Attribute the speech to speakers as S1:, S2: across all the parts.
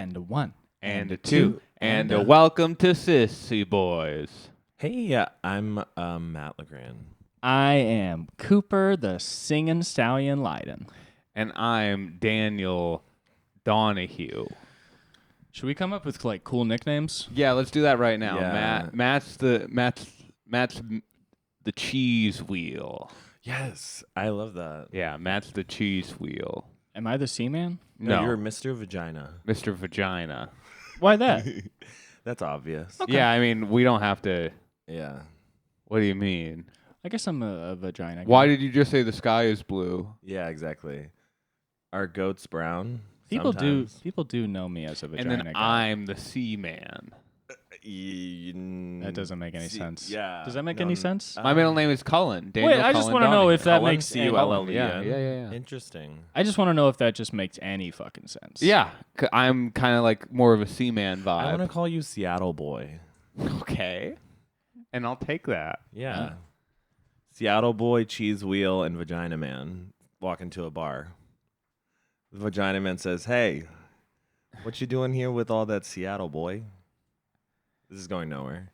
S1: and a 1
S2: and a 2 and a welcome to Cissy Boys.
S3: Hey, I'm Matt LeGrand.
S1: I am Cooper the Singing Stallion Leiden.
S2: And I'm Daniel Donahue.
S1: Should we come up with like cool nicknames?
S2: Yeah, let's do that right now.
S3: Yeah.
S2: Matt's the cheese wheel.
S3: Yes, I love that.
S2: Yeah, Matt's the cheese wheel.
S1: Am I the C-Man?
S2: No,
S3: You're Mr. Vagina.
S2: Mr. Vagina.
S1: Why that?
S3: That's obvious.
S1: Okay.
S2: Yeah, I mean, we don't have to.
S3: Yeah.
S2: What do you mean?
S1: I guess I'm a vagina guy.
S2: Why did you just say the sky is blue?
S3: Yeah, exactly. Are goats brown?
S1: People
S3: Sometimes.
S1: do know me as a vagina
S2: And then
S1: guy.
S2: I'm the sea man.
S1: That doesn't make any sense.
S3: Yeah.
S1: Does that make any sense?
S2: My middle name is Cullen. Daniel
S1: Wait, I just
S2: Cullen
S1: want to know
S2: Donahue.
S1: if that
S3: Cullen,
S1: makes
S3: C-U-L-L-E-N.
S2: Yeah.
S3: Interesting.
S1: I just want to know if that just makes any fucking sense.
S2: Yeah, I'm kind of like more of a Seaman
S3: I want to
S2: vibe.
S3: call you Seattle boy.
S2: Okay, and I'll take that.
S3: Yeah. Seattle boy, cheese wheel, and vagina man walk into a bar. The vagina man says, "Hey, what you doing here with all that Seattle boy? This is going nowhere.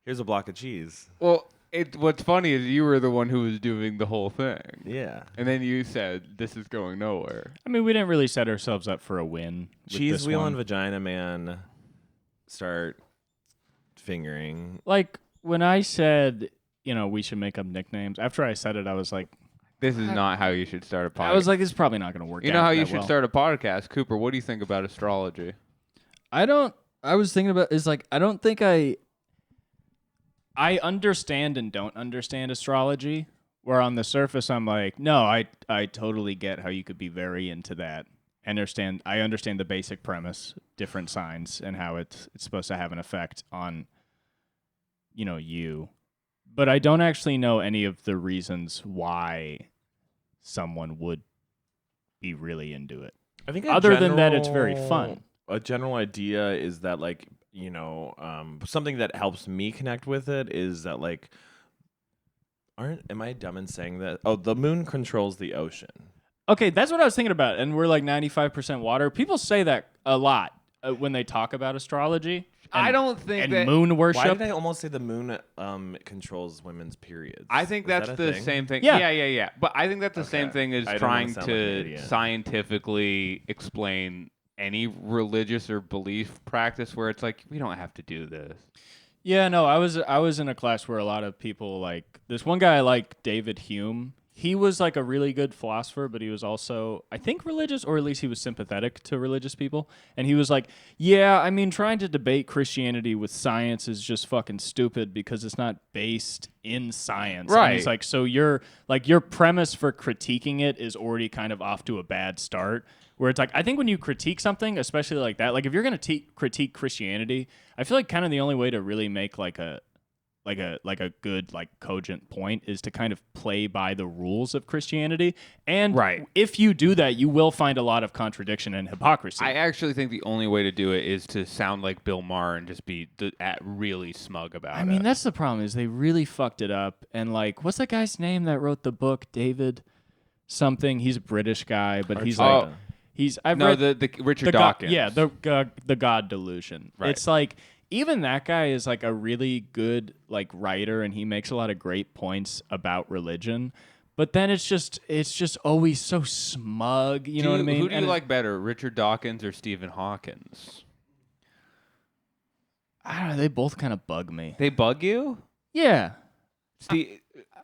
S3: Here's a block of cheese."
S2: Well, what's funny is you were the one who was doing the whole thing,
S3: Yeah.
S2: and then you said this is going nowhere.
S1: I mean, we didn't really set ourselves up for a win. with
S3: Cheese
S1: this
S3: wheel
S1: one.
S3: and vagina man start fingering.
S1: Like when I said, we should make up nicknames. After I said it, I was like,
S2: This is not how you should start a podcast.
S1: I was like, this is probably not going to work.
S2: you know
S1: out
S2: how you
S1: that
S2: should
S1: well.
S2: start a podcast, Cooper. What do you think about astrology?
S1: I was thinking about I don't think I understand and don't understand astrology. Where on the surface I'm like, no, I totally get how you could be very into that. I understand the basic premise, different signs, and how it's supposed to have an effect on you. But I don't actually know any of the reasons why someone would be really into it.
S3: I think
S1: Other than that, it's very fun.
S3: A general idea is that, like, something that helps me connect with it is that, like, am I dumb in saying that? Oh, the moon controls the ocean.
S1: Okay, that's what I was thinking about. And we're like 95% water. People say that a lot when they talk about astrology.
S2: I don't think
S1: and
S2: that
S1: moon worship.
S3: Why did I almost say the moon controls women's periods?
S2: I think
S3: Is
S2: that's
S3: that a
S2: the
S3: thing?
S2: same thing.
S1: Yeah.
S2: Yeah. But I think that's the same
S3: Okay.
S2: thing as
S3: I don't
S2: trying
S3: wanna sound like an
S2: to
S3: idiot.
S2: scientifically explain any religious or belief practice where it's like, we don't have to do this.
S1: Yeah, no, I was in a class where a lot of people like this one guy I like, David Hume. He was like a really good philosopher, but he was also, I think, religious, or at least he was sympathetic to religious people. And he was like, yeah, I mean, trying to debate Christianity with science is just fucking stupid because it's not based in science.
S2: Right.
S1: And he's like, so your premise for critiquing it is already kind of off to a bad start. Where it's like, I think when you critique something, especially like that, like if you're going to critique Christianity, I feel like kind of the only way to really make like a good, like, cogent point is to kind of play by the rules of Christianity. And
S2: Right.
S1: if you do that, you will find a lot of contradiction and hypocrisy.
S2: I actually think the only way to do it is to sound like Bill Maher and just be really smug about it.
S1: I mean, that's the problem is they really fucked it up. And like, what's that guy's name that wrote the book? David something. He's a British guy, but he's like, I've read
S2: the Richard
S1: the
S2: Dawkins.
S1: the God delusion.
S2: Right.
S1: It's like even that guy is like a really good like writer, and he makes a lot of great points about religion. But then it's just always so smug. You know what I mean?
S2: Who do you
S1: And
S2: like better, Richard Dawkins or Stephen Hawkins?
S1: I don't know. They both kind of bug me.
S2: They bug you?
S1: Yeah,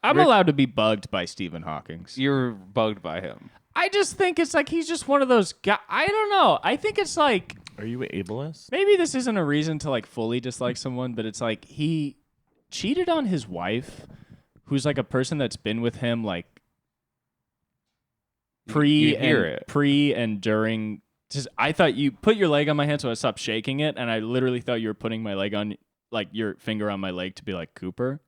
S1: I'm allowed to be bugged by Stephen Hawking.
S2: You're bugged by him.
S1: I just think it's like he's just one of those guys. I don't know. I think it's like
S3: Are you ableist?
S1: maybe this isn't a reason to like fully dislike someone, but it's like he cheated on his wife, who's like a person that's been with him like pre and during. Just, I thought you put your leg on my hand, so I stopped shaking it, and I literally thought you were putting my leg on, like your finger on my leg to be like, Cooper,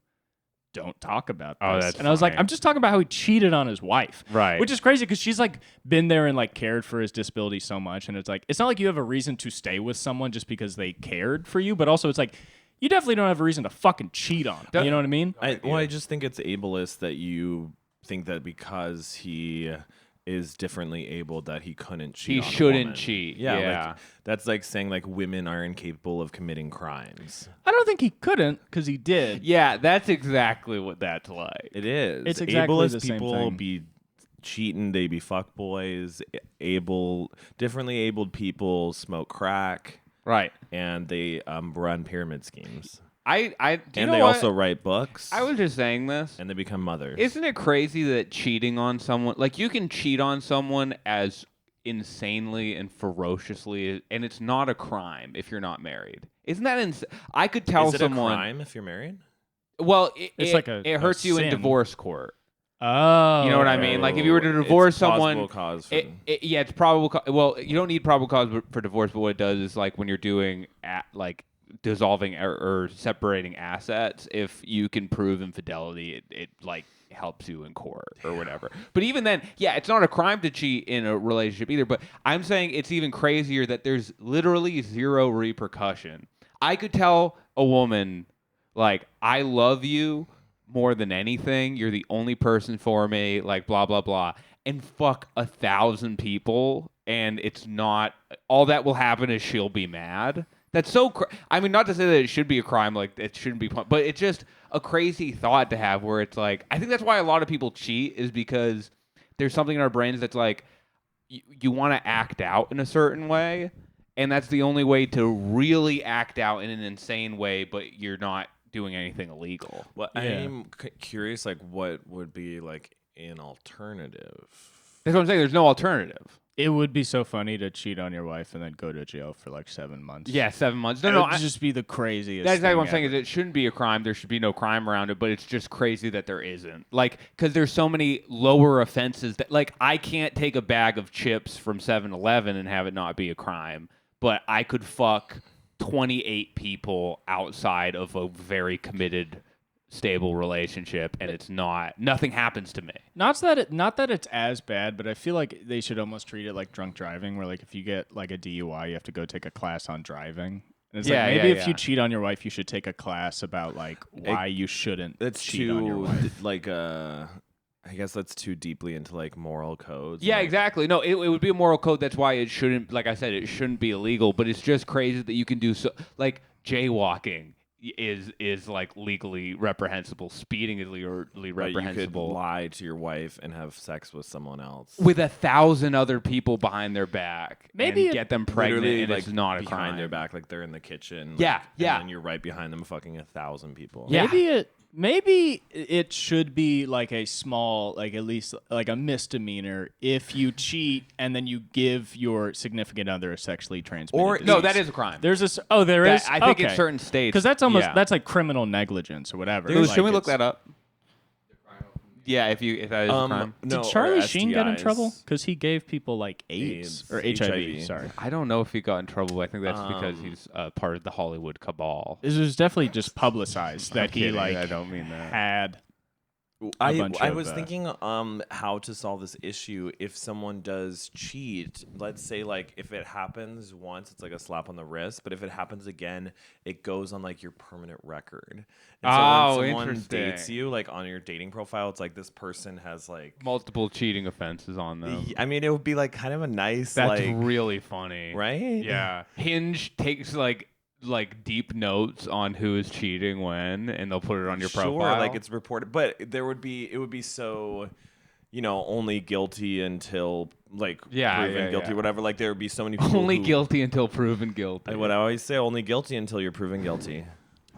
S1: don't talk about this.
S2: Oh, that's
S1: and I was like,
S2: funny.
S1: I'm just talking about how he cheated on his wife.
S2: Right.
S1: Which is crazy because she's like been there and like cared for his disability so much. And it's like, it's not like you have a reason to stay with someone just because they cared for you. But also it's like, you definitely don't have a reason to fucking cheat on. You know what I mean?
S3: I just think it's ableist that you think that because he is differently abled that he couldn't cheat.
S2: He
S3: on a
S2: shouldn't
S3: woman.
S2: cheat.
S3: Yeah,
S2: Yeah.
S3: like that's like saying like women are incapable of committing crimes.
S1: I don't think he couldn't because he did.
S2: Yeah, that's exactly what that's like.
S3: It is.
S1: It's exactly
S3: Ableist
S1: the same
S3: people
S1: thing.
S3: be cheating. They be fuckboys. Differently abled people smoke crack,
S2: Right.
S3: and they run pyramid schemes.
S2: Do you
S3: And
S2: know
S3: they
S2: what?
S3: also write books.
S2: I was just saying this.
S3: and they become mothers.
S2: Isn't it crazy that cheating on someone, like you can cheat on someone as insanely and ferociously, and it's not a crime if you're not married? Isn't that insane? I could tell
S3: Is it
S2: someone.
S3: a crime if you're married?
S2: Well,
S1: It's
S2: it,
S1: like a
S2: hurts you in
S1: sin.
S2: divorce court.
S1: Oh.
S2: You know what I mean? Like if you were to
S3: It's
S2: divorce
S3: possible
S2: someone,
S3: cause for,
S2: yeah, it's probable. Well, you don't need probable cause for divorce, but what it does is like when you're doing like dissolving or separating assets, if you can prove infidelity, it like helps you in court or whatever. But even then, yeah, it's not a crime to cheat in a relationship either. But I'm saying it's even crazier that there's literally zero repercussion. I could tell a woman, like, I love you more than anything. You're the only person for me, like, blah, blah, blah. And fuck 1,000 people. And it's not, all that will happen is she'll be mad. That's so, I mean, not to say that it should be a crime, like, it shouldn't be, but it's just a crazy thought to have where it's like, I think that's why a lot of people cheat, is because there's something in our brains that's like, you want to act out in a certain way. And that's the only way to really act out in an insane way, but you're not doing anything illegal.
S3: Well,
S1: Yeah.
S3: I'm curious, like, what would be like an alternative?
S2: That's what I'm saying. There's no alternative.
S1: It would be so funny to cheat on your wife and then go to jail for like 7 months.
S2: Yeah, 7 months.
S1: It
S2: No,
S1: would just be the craziest.
S2: that's exactly what I'm
S1: thing
S2: saying.
S1: ever.
S2: Is it shouldn't be a crime. There should be no crime around it, but it's just crazy that there isn't. Like, because there's so many lower offenses that, like, I can't take a bag of chips from 7-Eleven and have it not be a crime, but I could fuck 28 people outside of a very committed, stable relationship, and it's not. Nothing happens to me.
S1: Not that it's as bad, but I feel like they should almost treat it like drunk driving, where like if you get like a DUI, you have to go take a class on driving. And it's
S2: Yeah,
S1: like maybe
S2: yeah,
S1: if
S2: yeah.
S1: you cheat on your wife, you should take a class about like why you shouldn't
S3: That's
S1: cheat on your wife.
S3: like I guess that's too deeply into like moral codes.
S2: Yeah,
S3: like,
S2: exactly. No, it would be a moral code. That's why it shouldn't, like I said, it shouldn't be illegal. But it's just crazy that you can do so. Like jaywalking is like legally reprehensible. Speeding is legally
S3: Right, you could
S2: reprehensible.
S3: lie to your wife and have sex with someone else.
S2: With 1,000 other people behind their back,
S1: Maybe
S2: and
S1: it-
S2: get them pregnant,
S3: Literally,
S2: and
S3: like,
S2: it's not a
S3: behind
S2: crime.
S3: their back, like they're in the kitchen.
S2: Yeah,
S3: like,
S2: yeah.
S3: And then you're right behind them, fucking 1,000 people.
S2: Yeah.
S1: Maybe it should be like a small, like at least like a misdemeanor if you cheat and then you give your significant other a sexually transmitted
S2: Or
S1: disease.
S2: no, that is a crime.
S1: There's this. Oh, there is.
S2: I think in
S1: Okay.
S2: certain states,
S1: Because that's almost
S2: yeah.
S1: that's like criminal negligence or whatever.
S2: Should
S1: Like,
S2: we look
S1: it's-
S2: that up? Yeah, if that is a crime.
S3: No,
S1: Did
S3: or
S1: Charlie Sheen get in
S3: STIs.
S1: trouble? Because he gave people like AIDS or HIV.
S3: HIV.
S1: Sorry.
S2: I don't know if he got in trouble. But I think that's because he's part of the Hollywood cabal.
S1: This was definitely just publicized that he
S2: kidding.
S1: like
S2: I don't mean that.
S1: had.
S3: I
S1: bunch of,
S3: was thinking how to solve this issue if someone does cheat. Let's say like if it happens once, it's like a slap on the wrist, but if it happens again, it goes on like your permanent record. And so
S2: Oh,
S3: when someone
S2: interesting.
S3: dates you, like on your dating profile, it's like this person has like
S2: Multiple cheating offenses on them.
S3: I mean, it would be like kind of a nice
S2: That's
S3: like
S2: really funny.
S3: right?
S2: Yeah. Hinge takes like deep notes on who is cheating when, and they'll put it on your
S3: Sure,
S2: profile.
S3: like it's reported, but it would be so, only guilty until like
S2: Yeah,
S3: proven
S2: yeah,
S3: guilty
S2: yeah.
S3: or whatever. Like there would be so many people
S2: only
S3: who,
S2: guilty until proven guilty.
S3: What I always say, only guilty until you're proven guilty.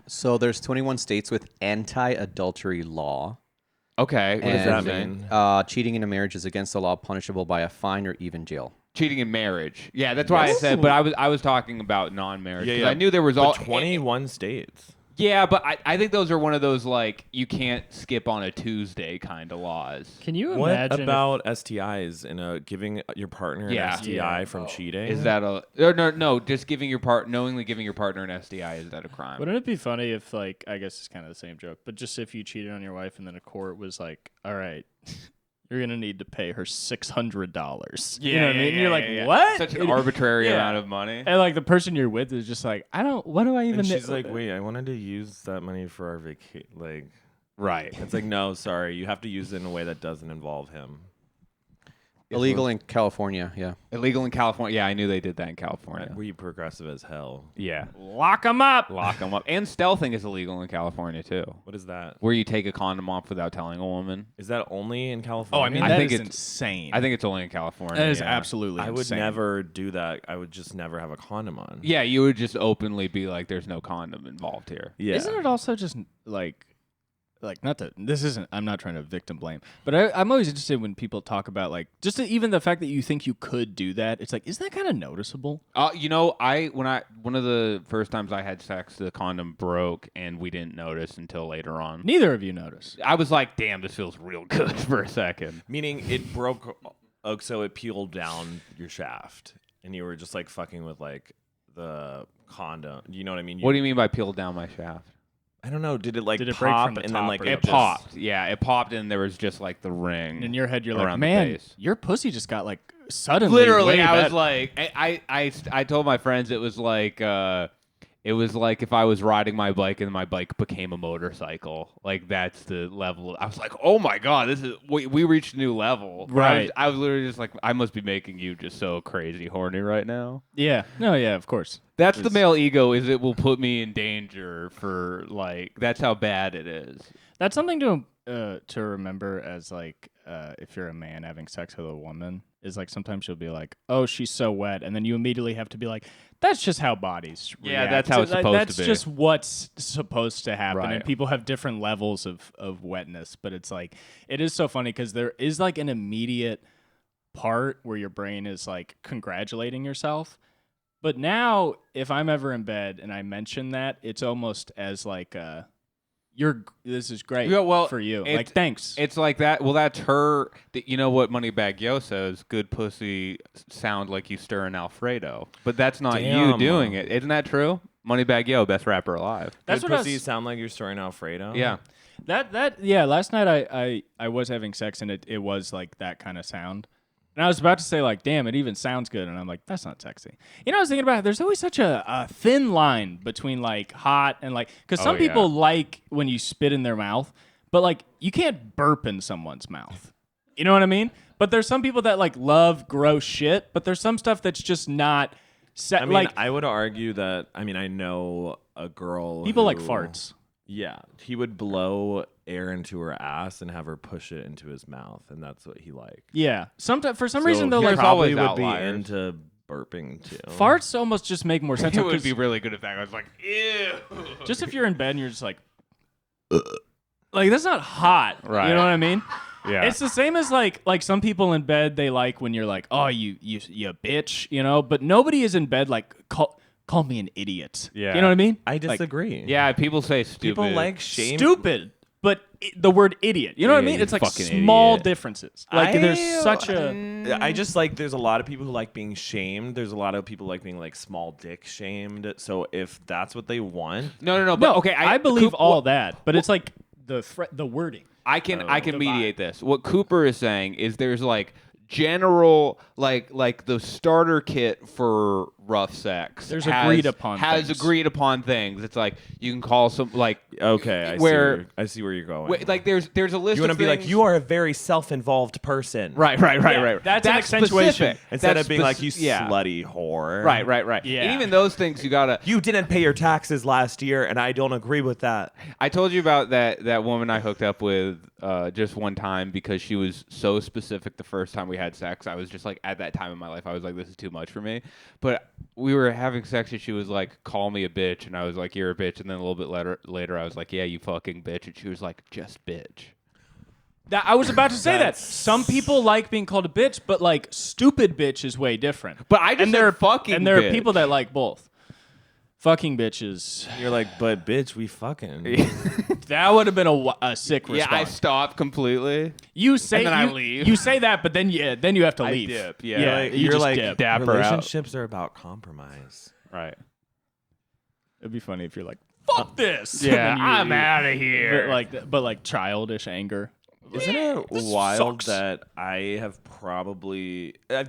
S4: So there's 21 states with anti-adultery law.
S2: Okay.
S3: What does that
S4: And,
S3: mean?
S4: Cheating in a marriage is against the law, punishable by a fine or even jail.
S2: Cheating in marriage. Yeah, that's why I said. But I was talking about non-marriage. 'Cause I knew there was
S3: But
S2: all
S3: 21 states.
S2: Yeah, but I think those are one of those like you can't skip on a Tuesday kind of laws.
S1: Can you
S3: What
S1: imagine?
S3: about STIs and giving your partner an
S2: Yeah.
S3: STI
S1: Yeah.
S3: from cheating?
S2: Is that a no? Just giving your knowingly giving your partner an STI, is that a crime?
S1: Wouldn't it be funny if, like, I guess it's kind of the same joke, but just if you cheated on your wife and then a court was like, all right, you're going to need to pay her $600. You know what I mean? You're like, what?
S2: Such an arbitrary
S1: Yeah.
S2: amount of money.
S1: And, like, the person you're with is just like, what do I even
S3: And
S1: do?
S3: she's like, wait, I wanted to use that money for our vacation. Like,
S2: Right.
S3: it's like, no, sorry, you have to use it in a way that doesn't involve him.
S4: Illegal in California, yeah.
S2: Illegal in California. Yeah, I knew they did that in California.
S3: Were you progressive as hell?
S2: Yeah.
S1: Lock them up.
S2: Lock them up. And stealthing is illegal in California, too.
S3: What is that?
S2: Where you take a condom off without telling a woman.
S3: Is that only in
S1: Oh,
S3: California?
S1: I mean,
S2: I
S1: that
S2: think
S1: is
S2: it's-
S1: insane.
S2: I think it's only in California.
S1: that is
S2: yeah.
S1: absolutely
S3: I would
S1: insane.
S3: never do that. I would just never have a condom on.
S2: Yeah, you would just openly be like, there's no condom involved here.
S3: Yeah.
S1: Isn't it also just like not to, this isn't, I'm not trying to victim blame, but I'm always interested when people talk about like just even the fact that you think you could do that. It's like, isn't that kind of noticeable?
S2: You know, one of the first times I had sex, the condom broke and we didn't notice until later on.
S1: Neither of you notice.
S2: I was like, damn, this feels real good for a second.
S3: Meaning it broke, so it peeled down your shaft, and you were just like fucking with like the condom. You know what I mean?
S2: What do you mean by peeled down my shaft?
S3: I don't know. Did it like
S1: Did it break
S3: pop
S1: from the
S3: and
S1: top
S3: then like
S1: or
S2: It
S1: just-
S2: popped. Yeah, it popped and there was just like the ring.
S1: And in your head, you're like,
S2: around the
S1: man,
S2: base.
S1: your pussy just got like suddenly.
S2: Literally,
S1: way
S2: I was
S1: better."
S2: like, I told my friends it was like if I was riding my bike and my bike became a motorcycle. Like that's the level. I was like, oh my god, we reached a new level.
S1: Right.
S2: I was literally just like, I must be making you just so crazy horny right now.
S1: Yeah. No, yeah, of course.
S2: That's the male ego. Is it will put me in danger for like. That's how bad it is.
S1: That's something to remember as like if you're a man having sex with a woman is like sometimes she'll be like, oh, she's so wet, and then you immediately have to be like, that's just how bodies
S2: Yeah,
S1: react.
S2: that's how it's supposed to
S1: That's
S2: be.
S1: just what's supposed to happen, and
S2: Right.
S1: people have different levels of wetness, but it's like it is so funny because there is like an immediate part where your brain is like congratulating yourself. But now, if I'm ever in bed and I mention that, it's almost as like this is great
S2: Yeah, well,
S1: for you.
S2: it-
S1: Like, thanks.
S2: It's like that. Well, that's her. You know what Moneybag Yo says? Good pussy sound like you stir an Alfredo, but that's not you
S3: Damn.
S2: doing it. Isn't that true? Moneybag Yo, best rapper alive.
S1: That's
S3: Good
S1: what I
S3: pussy
S1: was,
S3: sound like you're stirring Alfredo?
S2: Yeah.
S1: yeah, last night I was having sex and it was like that kind of sound. And I was about to say like, damn, it even sounds good. And I'm like, that's not sexy. You know, I was thinking about it. There's always such a thin line between like hot and like, because some
S2: Oh,
S1: people
S2: yeah.
S1: like when you spit in their mouth, but like you can't burp in someone's mouth. You know what I mean? But there's some people that like love gross shit, but there's some stuff that's just not
S3: I mean,
S1: like
S3: I would argue that, I know a girl
S1: people like
S3: who-
S1: farts.
S3: Yeah. He would blow air into her ass and have her push it into his mouth, and that's what he liked.
S1: Yeah. Sometimes for some
S3: So
S1: reason though,
S3: he
S1: like
S3: probably
S2: always
S3: would be
S2: outliers.
S3: into burping too.
S1: farts almost just make more sense.
S2: It would
S1: 'cause
S2: be really good if that was like, ew.
S1: just if you're in bed and you're just like that's not hot.
S2: Right.
S1: You know what I mean?
S2: Yeah.
S1: It's the same as like some people in bed they like when you're like, oh you bitch, you know, but nobody is in bed like call me an idiot.
S2: Yeah.
S1: You know what I mean?
S3: I
S1: Like,
S3: disagree.
S2: Yeah, people say stupid.
S3: People like shame.
S1: stupid, but the word idiot. You know what I
S2: Yeah,
S1: mean?
S2: you
S1: It's like
S2: fucking
S1: small
S2: idiot.
S1: differences. Like there's such a
S3: I just like there's a lot of people who like being shamed. There's a lot of people like being like small dick shamed. So if that's what they want,
S2: No. But
S1: no.
S2: okay,
S1: I believe
S2: Coop-
S1: all that, but it's like the wording.
S2: I can
S1: the
S2: mediate this. What Cooper is saying is there's like general like the starter kit for rough sex.
S1: There's
S2: has
S1: agreed upon things.
S2: agreed upon things. It's like you can call some like
S3: okay,
S2: Where-
S3: I see where you're going.
S2: like there's a list.
S3: you want
S2: of
S3: to be like,
S2: things-
S3: you are a very self-involved person,
S2: right.
S1: That's an accentuation.
S2: specific.
S3: Instead
S2: That's
S3: of being like, you
S2: yeah.
S3: slutty whore.
S2: Right.
S1: Yeah.
S2: And even those things you gotta.
S3: You didn't pay your taxes last year, and I don't agree with that.
S2: I told you about that woman I hooked up with just one time because she was so specific the first time we had sex. I was just like, at that time in my life, I was like, this is too much for me. But we were having sex and she was like, call me a bitch. And I was like, you're a bitch. And then a little bit later I was like, yeah, you fucking bitch. And she was like, just bitch.
S1: I was about to say that.
S3: That's-
S1: Some people like being called a bitch, but like stupid bitch is way different.
S2: But I just
S1: and there
S2: said fucking
S1: and there
S2: bitch.
S1: are people that like both. Fucking bitches.
S3: You're like, but bitch, we fucking.
S1: That would have been a sick
S2: Yeah, I
S1: response.
S2: stopped completely.
S1: You say
S2: And then I
S1: you,
S2: leave.
S1: you say that, but then you have to
S2: I
S1: leave.
S2: dip, yeah.
S1: yeah
S3: Like,
S1: you
S3: you're
S1: just
S3: like,
S1: dip.
S2: dap her out.
S3: relationships are about compromise.
S2: Right.
S1: It'd be funny if you're like, "Fuck this." And
S2: Yeah,
S1: then you
S2: I'm
S1: leave.
S2: out of here.
S1: But like childish anger.
S3: Isn't it
S1: this
S3: wild
S1: sucks.
S3: that I've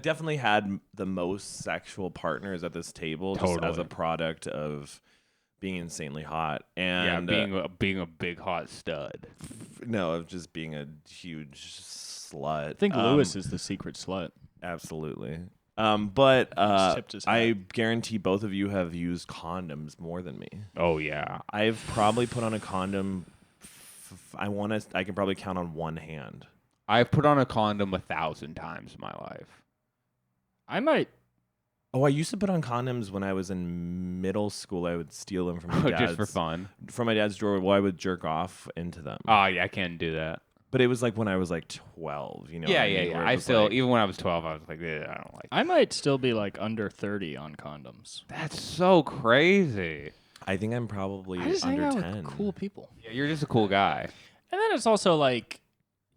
S3: definitely had the most sexual partners at this table just as a
S2: Totally.
S3: product of being insanely hot,
S2: Yeah,
S3: and
S2: being a big hot stud.
S3: no, of just being a huge slut.
S1: I think Lewis is the secret slut.
S3: Absolutely. But
S1: tipped his
S3: I
S1: hat.
S3: guarantee both of you have used condoms more than me.
S2: Oh yeah.
S3: I've probably put on a condom. I can probably count on one hand.
S2: I've put on a condom 1,000 times in my life.
S1: I might.
S3: Oh, I used to put on condoms when I was in middle school. I would steal them from my dad's,
S2: Just for fun.
S3: from my dad's drawer. Well, I would jerk off into them.
S2: Oh yeah, I can't do that.
S3: But it was like when I was like 12. You know?
S2: Yeah,
S3: what I
S2: yeah,
S3: mean?
S2: yeah.
S3: Where it
S2: I
S3: was
S2: still,
S3: like-
S2: even when I was 12, I was like, I don't like.
S1: I might still be like under 30 on condoms.
S2: That's so crazy.
S3: I think I'm probably
S1: I just hang
S3: under
S1: out
S3: 10.
S1: with cool people.
S2: Yeah, you're just a cool guy.
S1: And then it's also like,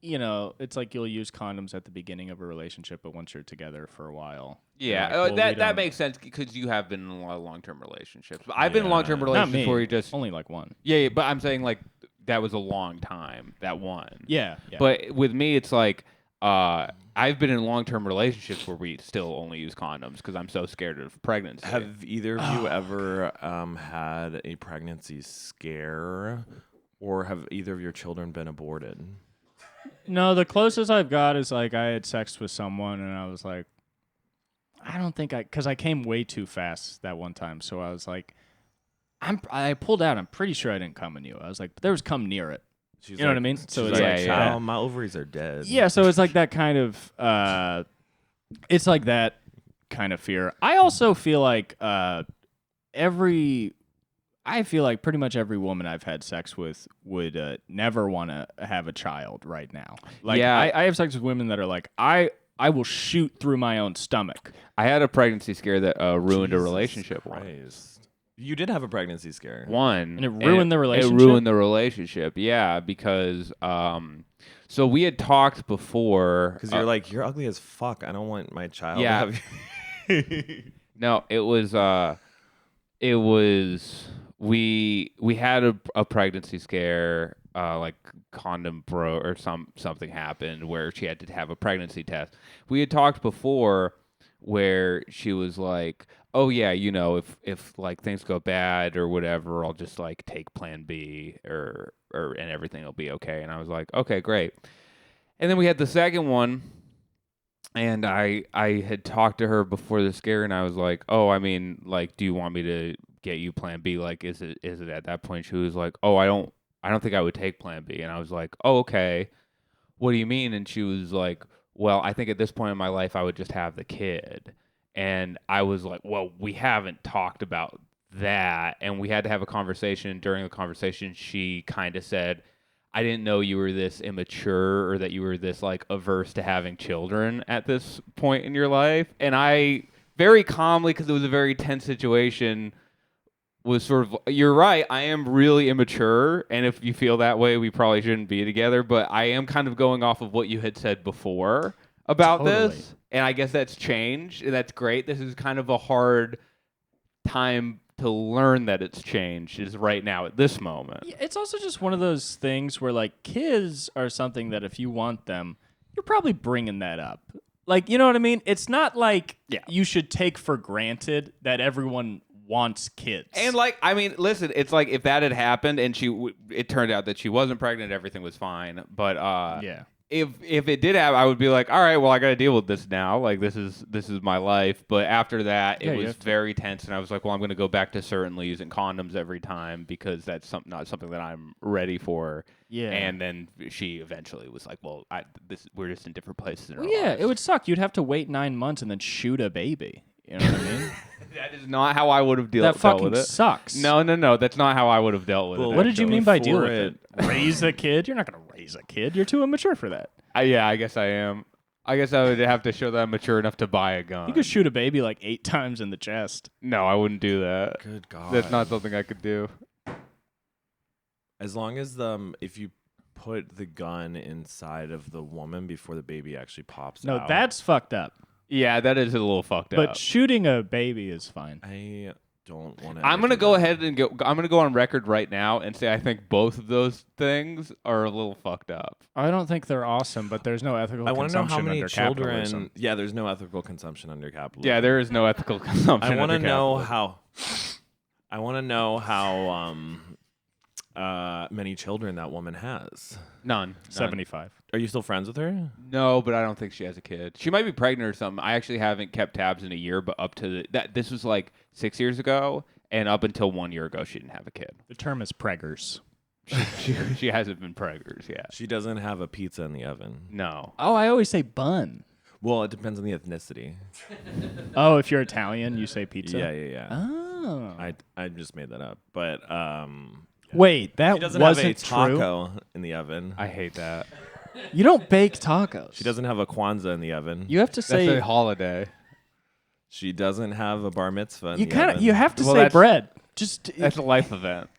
S1: you know, it's like you'll use condoms at the beginning of a relationship, but once you're together for a while. you're
S2: Yeah,
S1: like, well, we
S2: that
S1: don't-
S2: makes sense because you have been in a lot of long-term relationships. But I've been in long-term
S3: Yeah.
S1: Not
S2: relationships
S1: me.
S2: where you just
S1: Only like one.
S2: yeah, but I'm saying like that was a long time. That one.
S1: Yeah.
S2: But with me, it's like I've been in long-term relationships where we still only use condoms because I'm so scared of pregnancy.
S3: Have either of you ever had a pregnancy scare, or have either of your children been aborted?
S1: No, the closest I've got is like I had sex with someone and I was like, I don't think because I came way too fast that one time. So I was like, I pulled out. I'm pretty sure I didn't come in you. I was like, but there was come near it.
S3: She's
S1: You know
S3: like-
S1: what I mean?
S3: she's
S1: So
S3: like,
S1: it's
S2: like, yeah.
S3: "Child, my ovaries are dead."
S1: Yeah, so it's like that kind of it's like that kind of fear. I also feel like I feel like pretty much every woman I've had sex with would never want to have a child right now. Like
S2: Yeah.
S1: I have sex with women that are like I will shoot through my own stomach.
S2: I had a pregnancy scare that ruined a
S3: Jesus
S2: relationship once.
S3: Christ. You did have a pregnancy scare.
S2: One.
S1: And it ruined the relationship?
S2: It ruined the relationship, yeah, because so we had talked before.
S3: Because you're like, you're ugly as fuck. I don't want my child
S2: Yeah.
S3: to have
S2: No, it was we had a pregnancy scare, like condom broke or something happened where she had to have a pregnancy test. We had talked before where she was like, "Oh yeah, you know, if like things go bad or whatever, I'll just like take plan B or and everything will be okay." And I was like, "Okay, great." And then we had the second one. And I had talked to her before the scare, and I was like, "Oh, I mean, like, do you want me to get you Plan B? Like, is it at that point?" She was like, "Oh, I don't think I would take Plan B." And I was like, "Oh, okay. What do you mean?" And she was like, "Well, I think at this point in my life, I would just have the kid." And I was like, "Well, we haven't talked about that," and we had to have a conversation. During the conversation, she kind of said, "I didn't know you were this immature or that you were this like averse to having children at this point in your life." And I very calmly, because it was a very tense situation, was sort of, "You're right, I am really immature, and if you feel that way, we probably shouldn't be together, but I am kind of going off of what you had said before about
S1: Totally.
S2: this, and I guess that's changed, and that's great. This is kind of a hard time to learn that it's changed is right now at this moment."
S1: Yeah, it's also just one of those things where like kids are something that if you want them, you're probably bringing that up. Like, you know what I mean? It's not like you should take for granted that everyone wants kids.
S2: And like, I mean, listen, it's like if that had happened and it turned out that she wasn't pregnant, everything was fine. But
S1: yeah.
S2: if it did happen, I would be like, all right, well, I got to deal with this now. Like, this is my life. But after that,
S1: Yeah,
S2: it
S1: you
S2: was
S1: have to.
S2: very tense, and I was like, well, I'm going to go back to certainly using condoms every time because that's not something that I'm ready for.
S1: Yeah.
S2: And then she eventually was like, well, we're just in different places in our
S1: Well, yeah,
S2: lives.
S1: it would suck. You'd have to wait 9 months and then shoot a baby. You know what I mean?
S2: That is not how I would have
S1: that
S2: dealt
S1: fucking
S2: with it.
S1: sucks.
S2: No, that's not how I would have dealt with
S3: Well,
S2: it.
S1: What did you
S2: actually.
S1: mean by deal
S3: Before
S1: with it? Raise a kid? You're not going to raise a kid. You're too immature for that.
S2: Yeah, I guess I am. I guess I would have to show that I'm mature enough to buy a gun.
S1: You could shoot a baby like 8 times in the chest.
S2: No, I wouldn't do that.
S3: Good God.
S2: That's not something I could do.
S3: As long as if you put the gun inside of the woman before the baby actually pops
S1: No,
S3: out.
S1: that's fucked up.
S2: Yeah, that is a little fucked
S1: But
S2: up.
S1: shooting a baby is fine.
S3: I don't want to.
S2: I'm gonna go ahead and go. I'm gonna go on record right now and say I think both of those things are a little fucked up.
S1: I don't think they're awesome, but there's no ethical
S3: I want to know
S1: consumption
S3: how many
S1: under
S3: children.
S1: capitalism.
S3: Yeah, there's no ethical consumption under capitalism.
S2: Yeah, there is no ethical consumption.
S3: I want to
S2: under
S3: know
S2: capitalism.
S3: how. I want to know how many children that woman has.
S2: None.
S1: 75.
S3: Are you still friends with her?
S2: No, but I don't think she has a kid. She might be pregnant or something. I actually haven't kept tabs in a year, but up to that, this was like 6 years ago, and up until 1 year ago, she didn't have a kid.
S1: The term is preggers.
S2: She hasn't been preggers yet.
S3: She doesn't have a pizza in the oven.
S2: No.
S1: Oh, I always say bun.
S3: Well, it depends on the ethnicity.
S1: Oh, if you're Italian, you say pizza?
S3: Yeah.
S1: Oh.
S3: I just made that up. But
S1: Wait, that
S3: she doesn't have a
S1: wasn't true?
S3: taco in the oven.
S2: I hate that.
S1: You don't bake tacos.
S3: She doesn't have a Kwanzaa in the oven.
S1: You have to
S2: That's
S1: say...
S2: a holiday.
S3: She doesn't have a bar mitzvah in
S1: You
S3: the
S1: kind
S3: oven.
S1: of... You have to
S2: Well,
S1: say
S2: that's-
S1: bread. Just...
S2: That's a life event.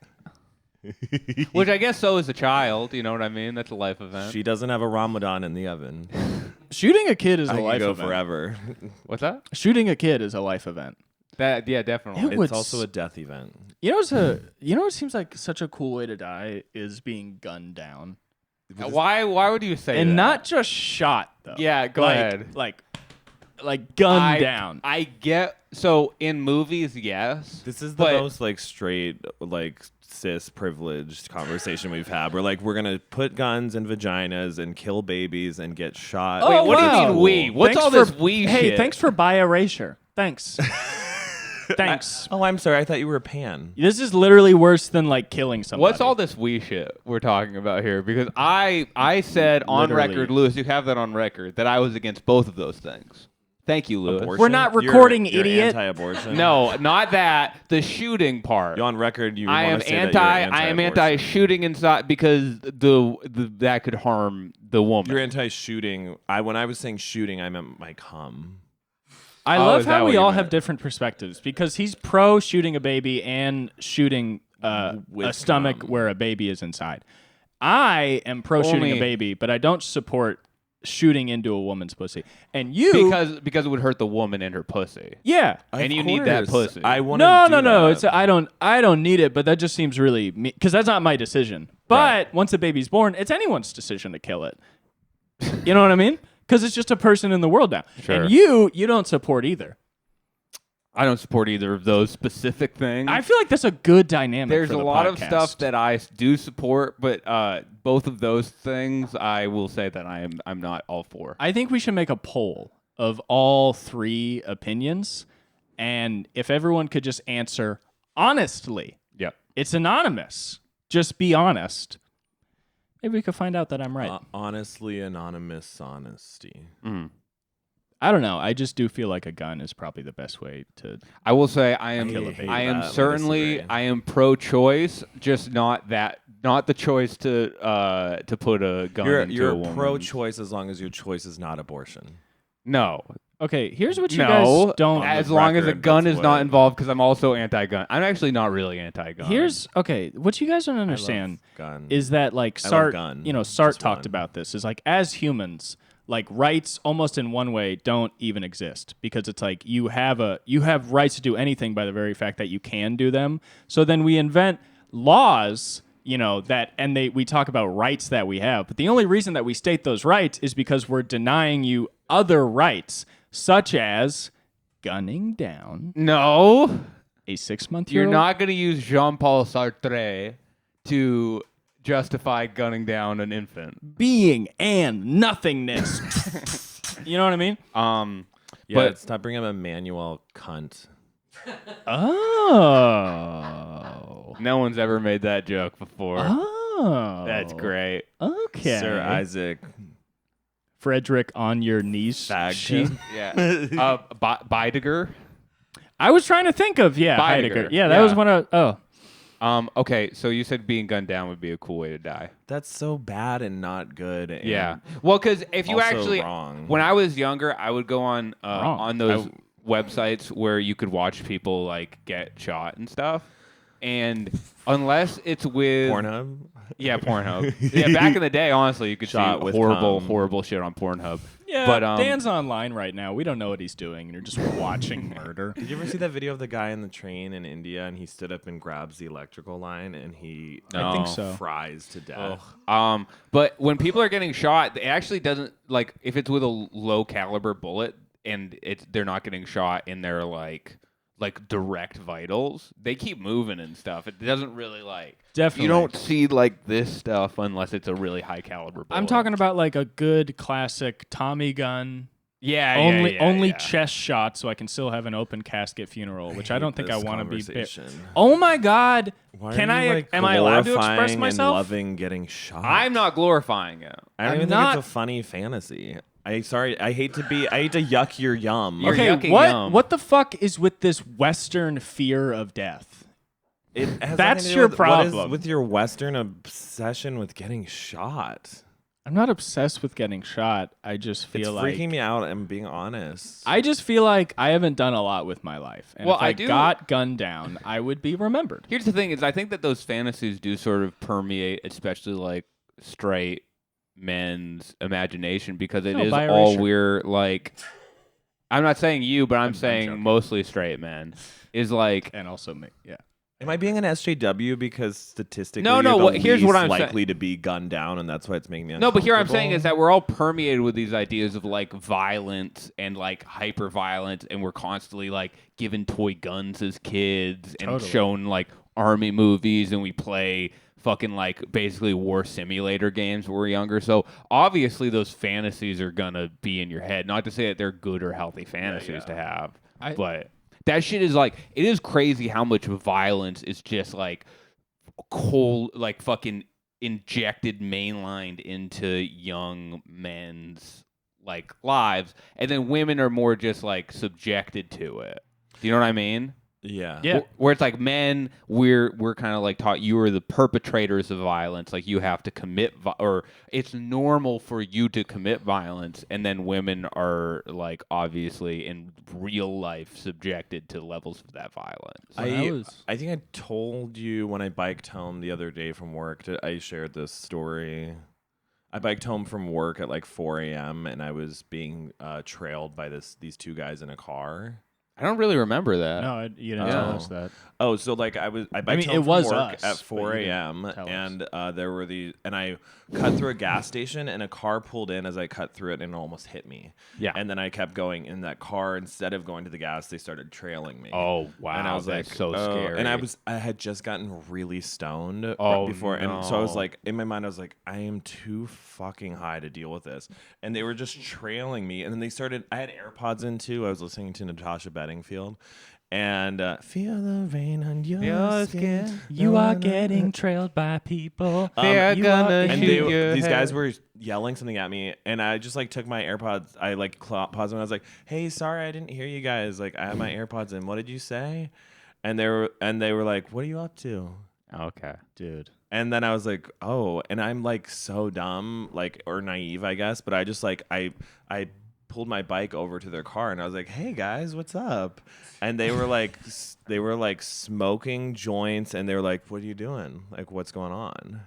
S2: Which I guess so is a child. You know what I mean? That's a life event.
S3: She doesn't have a Ramadan in the oven.
S1: Shooting a kid is
S3: I
S1: a
S3: can
S1: life
S3: go
S1: event.
S3: forever.
S2: What's that?
S1: Shooting a kid is a life event.
S2: Yeah, definitely.
S1: It
S3: It's
S1: would
S3: also a death event.
S1: You know what seems like such a cool way to die is being gunned down.
S2: Why would you say
S1: And
S2: that?
S1: not just shot though.
S2: Yeah, go ahead.
S1: Like gunned down.
S2: I get so in movies, yes.
S3: This is the
S2: but
S3: most like straight, like cis privileged conversation we've had. We're gonna put guns in vaginas and kill babies and get shot.
S1: Oh,
S2: Wait, what do you
S1: wow.
S2: mean we? What's
S1: Thanks
S2: all
S1: for-
S2: this we
S1: Hey,
S2: shit?
S1: thanks for bi erasure. Thanks. Thanks.
S3: Oh, I'm sorry. I thought you were a pan.
S1: This is literally worse than like killing somebody.
S2: What's all this we shit we're talking about here? Because I said on
S1: Literally.
S2: record, Lewis, you have that on record, that I was against both of those things. Thank you, Lewis.
S3: Abortion?
S1: We're not
S3: You're-
S1: recording,
S3: you're
S1: idiot.
S3: Anti-abortion.
S2: No, not that. The shooting part.
S3: You're on record. You
S2: I am
S3: wanna say that
S2: anti.
S3: you're
S2: I am
S3: anti-abortion.
S2: anti-shooting inside because that could harm the woman.
S3: You're anti-shooting. When I was saying shooting, I meant my cum.
S1: I
S2: Oh,
S1: love
S2: is that
S1: how
S2: what
S1: we
S2: you
S1: all
S2: meant?
S1: have different perspectives because he's pro shooting a baby and shooting a
S3: With
S1: stomach
S3: cum.
S1: where a baby is inside. I am pro shooting
S2: Only-
S1: a baby, but I don't support shooting into a woman's pussy. And you,
S2: because it would hurt the woman and her pussy.
S1: yeah,
S2: And you need that
S3: course.
S2: pussy.
S3: I want
S1: no. It's I don't need it, but that just seems really because that's not my decision. But
S3: Right.
S1: once a baby's born, it's anyone's decision to kill it. You know what I mean? Because it's just a person in the world now.
S2: Sure.
S1: And you don't support either.
S2: I don't support either of those specific things.
S1: I feel like that's a good dynamic.
S2: There's
S1: for
S2: a
S1: the
S2: lot of
S1: podcast.
S2: stuff that I do support, but both of those things I will say that I'm not all for.
S1: I think we should make a poll of all three opinions, and if everyone could just answer honestly,
S2: Yep.
S1: it's anonymous. Just be honest. Maybe we could find out that I'm right.
S3: Honestly, anonymous honesty.
S1: I don't know. I just do feel like a gun is probably the best way to.
S2: I will say I am
S1: kill a baby.
S2: I am
S3: That, I
S2: certainly
S3: disagree.
S2: I am pro-choice, just not the choice to put a gun into
S3: You're
S2: a woman.
S3: pro-choice as long as your choice is not abortion.
S2: No.
S1: Okay, here's what you
S2: No,
S1: guys don't.
S3: On
S2: as
S3: the
S2: long as a
S3: record,
S2: gun
S3: that's
S2: is not
S3: what-
S2: involved, because I'm also anti-gun. I'm actually not really anti-gun.
S1: Here's okay. What you guys don't understand
S3: gun.
S1: is that like
S3: I love
S1: Sartre,
S3: gun,
S1: Sartre
S3: just
S1: talked
S3: one.
S1: about this. Is like as humans, like rights almost in one way don't even exist because it's like you have rights to do anything by the very fact that you can do them. So then we invent laws, we talk about rights that we have, but the only reason that we state those rights is because we're denying you other rights, such as gunning down
S2: no.
S1: a 6-month-old.
S2: You're not going to use Jean-Paul Sartre to justify gunning down an infant.
S1: being and nothingness. You know what I mean?
S3: Yeah,
S2: but-
S3: stop bringing up Emmanuel cunt.
S1: Oh.
S2: No one's ever made that joke before.
S1: Oh.
S2: That's great.
S1: Okay.
S3: Sir Isaac
S1: Frederick on your knees.
S3: fagged
S1: sheet.
S3: him.
S2: Yeah. Beidegger.
S1: I was trying to think of,
S2: Heidegger.
S1: Heidegger. Yeah, that
S2: Yeah.
S1: was one of,
S2: Okay, so you said being gunned down would be a cool way to die.
S3: That's so bad and not good. And
S2: Yeah. Well, because if you
S3: also
S2: actually,
S3: wrong.
S2: when I was younger, I would go on
S1: Wrong.
S2: those websites where you could watch people like get shot and stuff. And unless it's with
S3: Pornhub.
S2: yeah, Pornhub. Yeah, back in the day, honestly, you could
S3: Shot
S2: see
S3: with
S2: horrible,
S3: cum.
S2: horrible shit on Pornhub.
S1: yeah,
S2: but
S1: Dan's online right now. We don't know what he's doing. And you're just watching murder.
S3: Did you ever see that video of the guy in the train in India and he stood up and grabs the electrical line and he
S1: I think
S2: No.
S1: so.
S3: fries to death?
S2: But when people are getting shot, it actually doesn't like if it's with a low caliber bullet and they're not getting shot in their like like direct vitals, they keep moving and stuff. It doesn't really like
S1: Definitely.
S2: you don't see like this stuff unless it's a really high caliber bullet.
S1: I'm talking about like a good classic Tommy gun.
S2: yeah,
S1: Only
S2: yeah.
S1: chest shot, so I can still have an open casket funeral, which I don't think I want to be.
S3: Conversation.
S1: Oh my God!
S3: Why
S1: Can
S3: are you,
S1: I?
S3: like,
S1: Am I allowed to express
S3: glorifying
S1: myself?
S3: And loving getting shot.
S2: I'm not glorifying it.
S3: I don't
S1: I'm
S3: even
S1: not-
S3: think it's a funny fantasy. I hate to yuck your yum.
S2: You're
S1: Okay,
S2: yucking
S1: what?
S2: yum.
S1: What the fuck is with this Western fear of death?
S3: It has
S1: That's
S3: nothing to do
S1: your
S3: with,
S1: problem.
S3: What is with your Western obsession with getting shot?
S1: I'm not obsessed with getting shot. I just
S3: It's
S1: feel like
S3: freaking me out. I'm being honest.
S1: I just feel like I haven't done a lot with my life, and
S2: Well,
S1: if I
S2: I do-
S1: got gunned down, I would be remembered.
S2: Here's the thing: is I think that those fantasies do sort of permeate, especially like straight men's imagination, because it
S1: No,
S2: is
S1: bi
S2: all
S1: erasure.
S2: we're like. I'm not saying you, but I'm saying
S1: joking.
S2: mostly straight men. Is like
S1: And also me, yeah.
S3: Am I being an SJW because statistically
S2: No,
S3: you're
S2: no,
S3: the
S2: here's what
S3: least
S2: I'm saying.
S3: likely to be gunned down, and that's why it's making me
S2: no, but here I'm saying
S3: uncomfortable?
S2: is that we're all permeated with these ideas of like violence and like hyper violence, and we're constantly like given toy guns as kids and
S1: Totally.
S2: shown like army movies, and we play fucking like basically war simulator games when we're younger. So obviously those fantasies are gonna be in your head. Not to say that they're good or healthy fantasies to have, but that shit is like, it is crazy how much violence is just like cold, like fucking injected, mainlined into young men's like lives, and then women are more just like subjected to it. Do you know what I mean?
S3: Yeah.
S1: Yeah.
S2: Where it's like men, we're kind of like taught you are the perpetrators of violence, like you have to commit or it's normal for you to commit violence, and then women are like obviously in real life subjected to levels of that violence.
S3: I think I told you when I biked home the other day from work. I shared this story. I biked home from work at like 4 a.m. and I was being trailed by these two guys in a car.
S2: I don't really remember that.
S1: No, you didn't tell us that.
S3: Oh, so like I biked
S1: mean,
S3: home
S1: it
S3: from
S1: was
S3: work
S1: us,
S3: at
S1: but
S3: 4
S1: you didn't
S3: a.m.
S1: tell us.
S3: and there were and I cut through a gas station and a car pulled in as I cut through it and it almost hit me.
S2: Yeah.
S3: And then I kept going in that car. Instead of going to the gas, they started trailing me.
S2: Oh wow,
S3: And I was
S2: that's
S3: like,
S2: so
S3: oh.
S2: scary.
S3: And I had just gotten really stoned before, and so I was
S2: no.
S3: like, in my mind, I was like, I am too fucking high to deal with this. And they were just trailing me, and then they started. I had AirPods in too. I was listening to Natasha Bedingfield, and feel the rain on your skin.
S1: You are getting trailed by people.
S2: They're
S1: You
S2: gonna
S1: are-
S3: And
S2: shoot your
S3: these guys
S2: head.
S3: were yelling something at me, and I just like took my AirPods. I like paused them. And I was like, "Hey, sorry, I didn't hear you guys. Like, I have my AirPods in. What did you say?" And they were like, "What are you up to?"
S2: Okay.
S1: dude.
S3: And then I was like, "Oh," and I'm like so dumb, like or naive, I guess. But I just like I pulled my bike over to their car, and I was like, "Hey guys, what's up?" And they were like smoking joints, and they were like, "What are you doing? Like, what's going on?"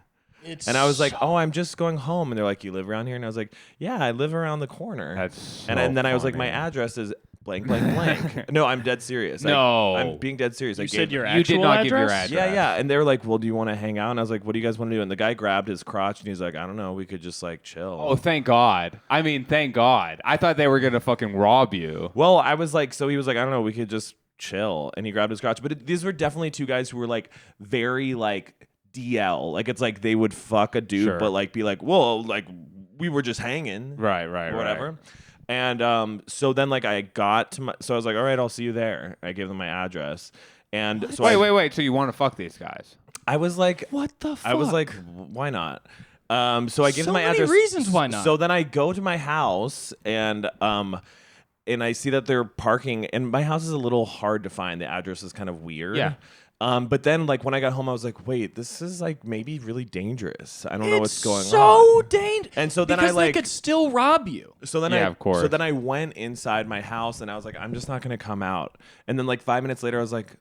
S3: And I was like, "Oh, I'm just going home." And they're like, "You live around here?" And I was like, "Yeah, I live around the corner."
S2: That's so
S3: and then I was like, "My
S2: funny.
S3: address is blank, blank, blank." No, I'm dead serious.
S2: No.
S3: I'm being dead serious. I
S1: You
S3: gave
S1: said your
S2: You
S1: actual
S2: did not
S1: address?
S2: give your address.
S3: yeah, yeah. And they were like, "Well, do you want to hang out?" And I was like, "What do you guys want to do?" And the guy grabbed his crotch and he's like, "I don't know. We could just like chill."
S2: Oh, thank God. I mean, thank God. I thought they were gonna fucking rob you.
S3: Well, I was like, so he was like, "I don't know. We could just chill." And he grabbed his crotch. But these were definitely two guys who were like very like DL. Like it's like they would fuck a dude,
S2: Sure.
S3: but like be like, "Well, like we were just hanging."
S2: Right,
S3: Or whatever. And so then like I got to so I was like, all right, I'll see you there. I gave them my address. And so
S2: Wait. So you want to fuck these guys?
S3: I was like,
S1: What the fuck?
S3: I was like, why not? So I give them
S1: So
S3: my
S1: many
S3: address.
S1: reasons why not.
S3: So then I go to my house and I see that they're parking, and my house is a little hard to find. The address is kind of weird.
S2: Yeah.
S3: But then like when I got home, I was like, wait, this is like maybe really dangerous. I don't know what's going on.
S1: so dangerous.
S3: And so then
S1: because
S3: I like
S1: they could still rob you.
S3: So then
S2: Yeah, of course.
S3: So then I went inside my house and I was like, I'm just not gonna come out. And then like 5 minutes later, I was like,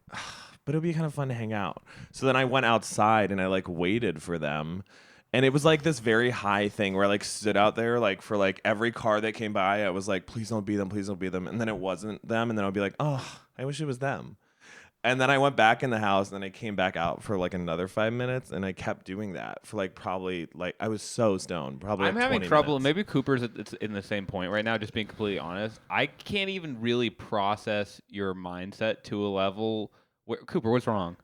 S3: but it'll be kind of fun to hang out. So then I went outside and I like waited for them. And it was like this very high thing where I like stood out there like for like every car that came by, I was like, please don't be them, please don't be them. And then it wasn't them, and then I'll be like, oh, I wish it was them. And then I went back in the house, and then I came back out for like another 5 minutes, and I kept doing that for like probably like I was so stoned. Probably
S2: I'm
S3: like
S2: having
S3: 20
S2: trouble.
S3: minutes.
S2: Maybe Cooper's in the same point right now. Just being completely honest, I can't even really process your mindset to a level. Cooper, what's wrong?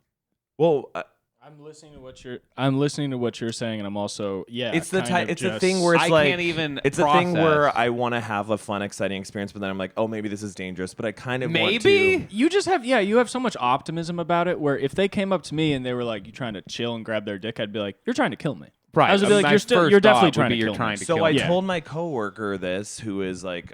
S3: Well,
S1: I'm listening to what you're saying, and I'm also
S3: it's the
S1: kind of
S3: it's the
S1: just-
S3: thing where it's
S2: I
S3: like
S2: can't even
S3: it's a thing where
S2: process.
S3: I want to have a fun, exciting experience, but then I'm like, oh, maybe this is dangerous. But I kind of want
S2: Maybe
S3: to.
S1: You just have you have so much optimism about it. Where if they came up to me and they were like, "You trying to chill and grab their dick?" I'd be like, "You're trying to kill me."
S2: right.
S1: I was gonna be like, "You're definitely trying to kill me."
S3: So I
S1: me. Yeah.
S3: told my coworker this, who is like,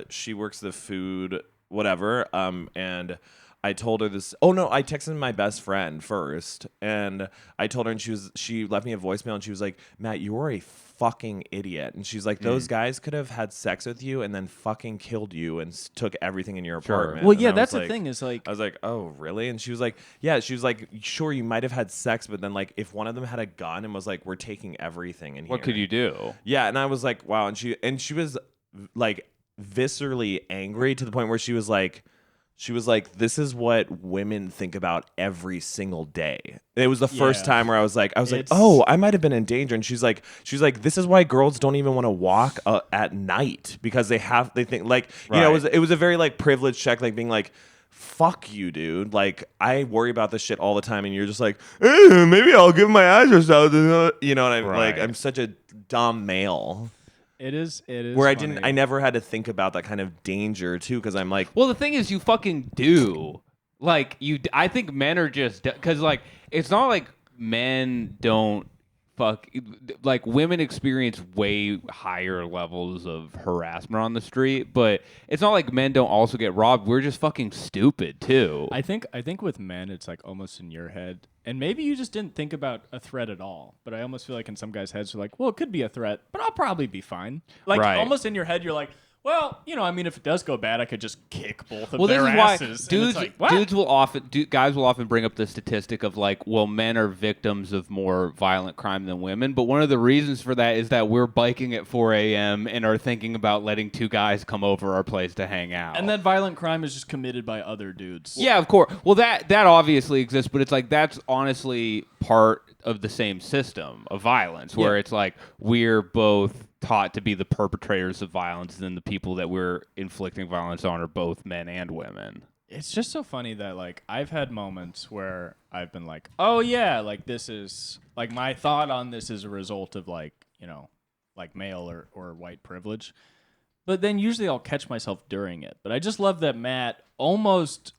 S3: she works the food, whatever. And I told her this. Oh no, I texted my best friend first, and I told her, and she left me a voicemail, and she was like, "Matt, you are a fucking idiot." And she's like, "Those guys could have had sex with you and then fucking killed you and took everything in your apartment."
S1: Well,
S3: And
S1: yeah,
S3: I was
S1: that's the
S3: like-
S1: thing. Is like,
S3: I was like, "Oh, really?" And she was like, "Yeah." She was like, "Sure, you might have had sex, but then like if one of them had a gun and was like, we're taking everything in here."
S2: What could you do?
S3: Yeah, and I was like, wow. And she was like viscerally angry to the point where she was like, this is what women think about every single day. It was the first
S1: Yeah.
S3: time where I was like,
S1: It's-
S3: oh, I might have been in danger. And she's like, this is why girls don't even want to walk at night because they think like, you know,
S2: Right.
S3: it was a very like privileged check, like being like, fuck you, dude. Like, I worry about this shit all the time, and you're just like, maybe I'll give my address out. You know what I mean? Like,
S2: Right.
S3: I'm such a dumb male.
S1: it is.
S3: Where
S1: funny.
S3: I never had to think about that kind of danger too, because I'm like,
S2: Well, the thing is, you fucking do. Like I think men are just because like it's not like men don't fuck. Like women experience way higher levels of harassment on the street, but it's not like men don't also get robbed. We're just fucking stupid too.
S1: I think with men, it's like almost in your head, and maybe you just didn't think about a threat at all. But I almost feel like in some guys' heads, you're like, well, it could be a threat, but I'll probably be fine. Like
S2: Right.
S1: almost in your head, you're like, well, you know, I mean, if it does go bad, I could just kick both of
S2: Well,
S1: their
S2: this is why
S1: asses. And it's
S2: dudes
S1: like, what?
S2: guys will often bring up the statistic of like, well, men are victims of more violent crime than women. But one of the reasons for that is that we're biking at 4 a.m. and are thinking about letting two guys come over our place to hang out.
S1: And that violent crime is just committed by other dudes.
S2: yeah, of course. Well, that obviously exists, but it's like that's honestly part of the same system of violence, where
S1: Yeah.
S2: it's like we're both taught to be the perpetrators of violence, and then the people that we're inflicting violence on are both men and women.
S1: It's just so funny that like I've had moments where I've been like, oh yeah, like this is like my thought on this is a result of like, you know, like male or white privilege. But then usually I'll catch myself during it. But I just love that Matt almost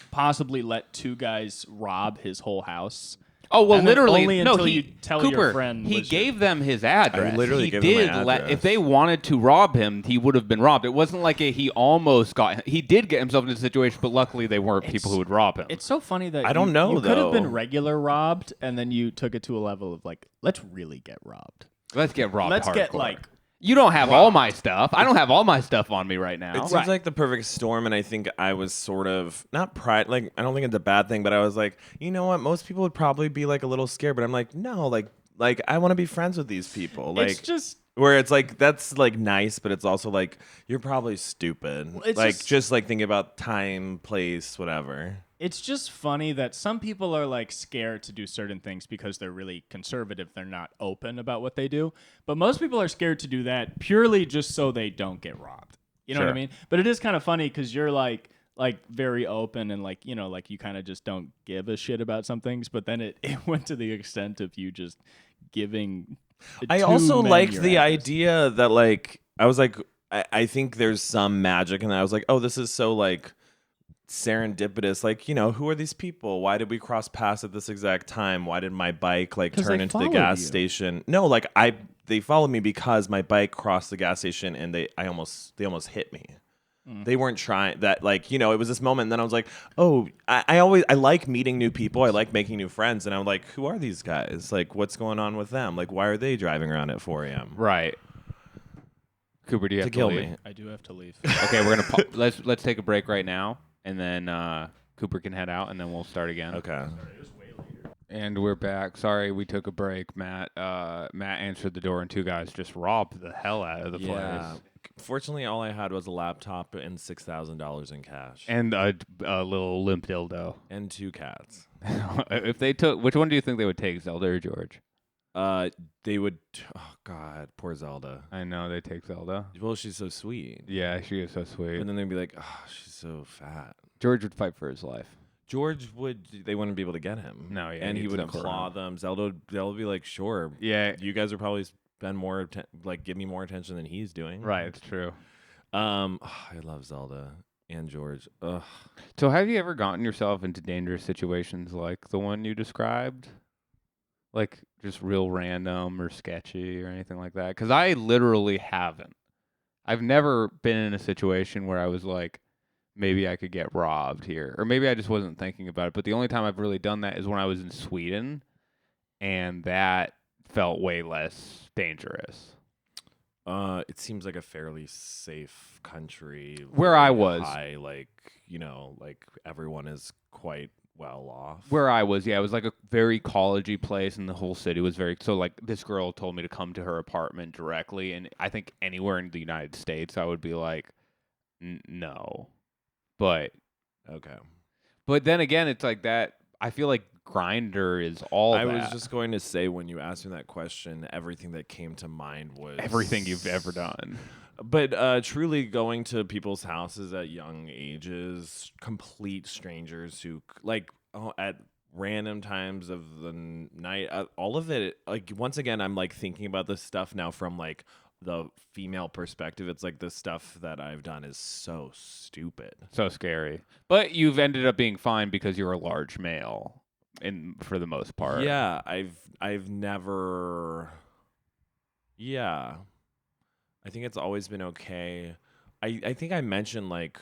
S1: possibly let two guys rob his whole house.
S2: Oh well,
S1: And then
S2: literally.
S1: only
S2: no,
S1: until
S2: he,
S1: you tell
S2: Cooper,
S1: your friend
S2: he
S1: was
S2: gave them his address.
S3: I literally
S2: he
S3: gave them
S2: did
S3: my address.
S2: if they wanted to rob him, he would have been robbed. It wasn't like he almost got. He did get himself into a situation, but luckily they weren't people who would rob him.
S1: It's so funny that
S3: I don't know,
S1: you could have been
S3: though.
S1: regular robbed, and then you took it to a level of like, let's really get robbed.
S2: Let's get robbed.
S1: Let's get
S2: hardcore.
S1: like.
S2: You don't have all my stuff. I don't have all my stuff on me right now.
S3: it seems like the perfect storm, and I think I was sort of not pride. Like, I don't think it's a bad thing, but I was like, you know what? Most people would probably be like a little scared, but I'm like, no, like I want to be friends with these people. Like,
S1: It's just
S3: where it's like that's like nice, but it's also like you're probably stupid.
S1: it's
S3: like
S1: just-
S3: like thinking about time, place, whatever.
S1: it's just funny that some people are like scared to do certain things because they're really conservative. They're not open about what they do. But most people are scared to do that purely just so they don't get robbed. You know what I
S2: Sure.
S1: mean? But it is kind of funny because you're like very open and like, you know, like you kind of just don't give a shit about some things. But then it went to the extent of you just giving.
S3: I
S1: two
S3: also
S1: men
S3: liked
S1: your
S3: the
S1: address.
S3: idea that like I was like I think there's some magic, and I was like, oh, this is so like serendipitous. Like, you know, who are these people? Why did we cross paths at this exact time? Why did my bike like
S1: 'Cause
S3: turn
S1: they
S3: into the
S1: followed
S3: gas
S1: you.
S3: station? No, like they followed me because my bike crossed the gas station, and they almost hit me. They weren't trying that, like, you know, it was this moment, and then I was like, oh, I like meeting new people. I like making new friends, and I'm like, who are these guys? Like, what's going on with them? Like, why are they driving around at 4 a.m.?
S2: Right. Cooper, do you
S3: To
S2: have to
S3: kill
S2: leave?
S3: me.
S1: I do have to leave.
S2: Okay, we're gonna let's take a break right now, and then Cooper can head out, and then we'll start again.
S3: Okay.
S2: And we're back. Sorry, we took a break. Matt answered the door, and two guys just robbed the hell out of the place.
S3: Fortunately, all I had was a laptop and $6,000 in cash
S2: And a little limp dildo.
S3: and 2 cats.
S2: If they took, which one do you think they would take, Zelda or George?
S3: They would. Oh God, poor Zelda.
S2: I know they take Zelda.
S3: Well, she's so sweet.
S2: Yeah, she is so sweet.
S3: And then they'd be like, oh, she's so fat.
S2: George would fight for his life.
S3: George would. They wouldn't be able to get him.
S2: No, yeah,
S3: and he
S2: he'd
S3: would
S2: jump
S3: claw
S2: around.
S3: them. Zelda would be like, sure.
S2: Yeah,
S3: You guys are probably spend more give me more attention than he's doing.
S2: right. It's true.
S3: I love Zelda and George. Ugh.
S2: So, have you ever gotten yourself into dangerous situations like the one you described? Like just real random or sketchy or anything like that? Because I literally haven't. I've never been in a situation where I was like, maybe I could get robbed here. Or maybe I just wasn't thinking about it. But the only time I've really done that is when I was in Sweden. And that felt way less dangerous.
S3: It seems like a fairly safe country.
S2: Where I was.
S3: High, like everyone is quite well off.
S2: Where I was, yeah, it was like a very collegey place, and the whole city was very. So, like, this girl told me to come to her apartment directly, and I think anywhere in the United States, I would be like, no. But then again, it's like that. I feel like Grindr is all.
S3: I
S2: that.
S3: was just going to say, when you asked me that question, everything that came to mind was
S2: everything you've ever done.
S3: But truly going to people's houses at young ages, complete strangers who at random times of the night, all of it. Like, once again, I'm like thinking about this stuff now from like the female perspective. It's like the stuff that I've done is so stupid,
S2: so scary. But you've ended up being fine because you're a large male, for the most part.
S3: Yeah, I've never. Yeah. I think it's always been okay. I think I mentioned, like,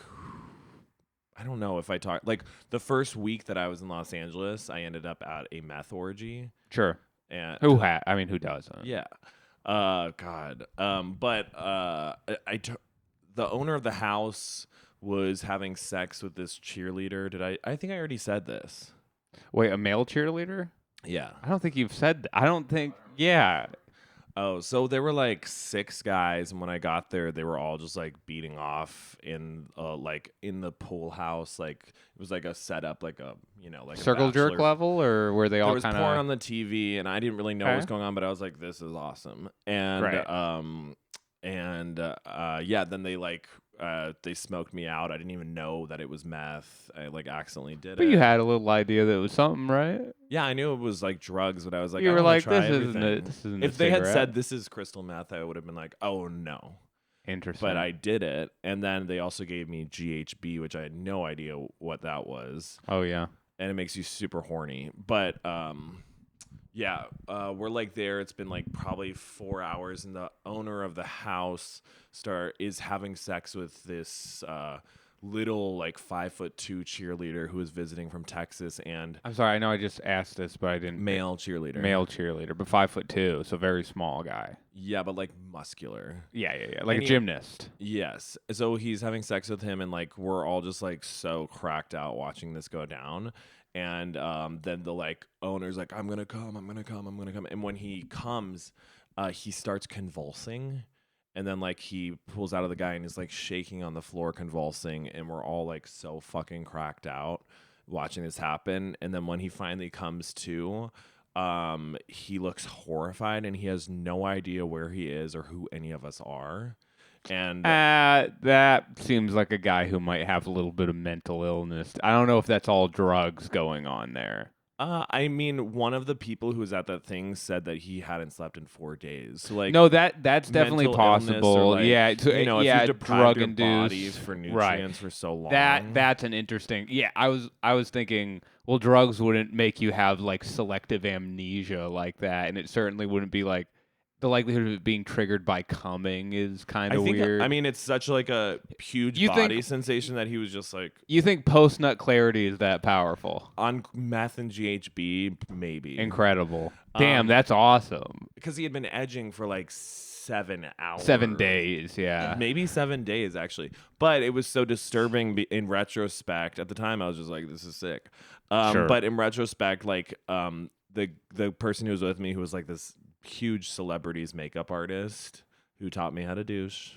S3: I don't know if I talked, like, the first week that I was in Los Angeles, I ended up at a meth orgy.
S2: Sure.
S3: And
S2: who doesn't?
S3: Yeah. God. The owner of the house was having sex with this cheerleader. I think I already said this.
S2: Wait, a male cheerleader?
S3: Yeah.
S2: I don't think you've said that. I don't think. Yeah.
S3: Oh, so there were like 6 guys, and when I got there, they were all just like beating off in the pool house. Like, it was like a setup, like a like
S2: circle
S3: a
S2: jerk
S3: bachelor.
S2: level, or were they
S3: There
S2: all
S3: was
S2: kind
S3: porn
S2: of
S3: on the TV, and I didn't really know what was going on, but I was like, this is awesome. And
S2: Right.
S3: then they smoked me out. I didn't even know that it was meth. I like accidentally did
S2: But
S3: it.
S2: you had a little idea that it was something, right?
S3: Yeah, I knew it was like drugs, but I was like,
S2: You
S3: I
S2: were
S3: wanna
S2: like,
S3: try
S2: this
S3: everything.
S2: isn't
S3: If
S2: a
S3: they had
S2: cigarette.
S3: said this is crystal meth, I would have been like, oh no.
S2: Interesting.
S3: But I did it, and then they also gave me GHB, which I had no idea what that was,
S2: Oh yeah.
S3: and it makes you super horny. But we're like there. It's been like probably 4 hours, and the owner of the house is having sex with this little like 5'2" cheerleader who is visiting from Texas, and
S2: I'm sorry. I know I just asked this, but I didn't.
S3: male cheerleader.
S2: Male cheerleader, but 5'2", so very small guy.
S3: Yeah, but like muscular.
S2: Yeah. Like
S3: And
S2: a gymnast.
S3: Yes. So he's having sex with him, and like we're all just like so cracked out watching this go down. And then the like owner's like, I'm gonna come. And when he comes, he starts convulsing. And then like he pulls out of the guy and is like shaking on the floor, convulsing, and we're all like so fucking cracked out watching this happen. And then when he finally comes to, he looks horrified, and he has no idea where he is or who any of us are. And
S2: That seems like a guy who might have a little bit of mental illness. I don't know if that's all drugs going on there.
S3: I mean, one of the people who was at that thing said that he hadn't slept in 4 days. So, like,
S2: No, that's definitely
S3: mental illness or,
S2: possible.
S3: like,
S2: Yeah,
S3: if you deprive your body
S2: drug-induced.
S3: for
S2: Right.
S3: nutrients for so long.
S2: That's an interesting. Yeah, I was thinking, well, drugs wouldn't make you have like selective amnesia like that, and it certainly wouldn't be like the likelihood of it being triggered by coming is kind of weird.
S3: I mean, it's such like a huge
S2: You
S3: body
S2: think-
S3: sensation that he was just like
S2: You think post-nut clarity is that powerful?
S3: on meth and GHB, maybe.
S2: Incredible. Damn,
S3: Um,
S2: that's awesome.
S3: Because he had been edging for like 7 hours.
S2: 7 days, yeah.
S3: Maybe 7 days, actually. But it was so disturbing in retrospect. At the time, I was just like, this is sick.
S2: Sure.
S3: But in retrospect, like the person who was with me, who was like this huge celebrities makeup artist who taught me how to douche,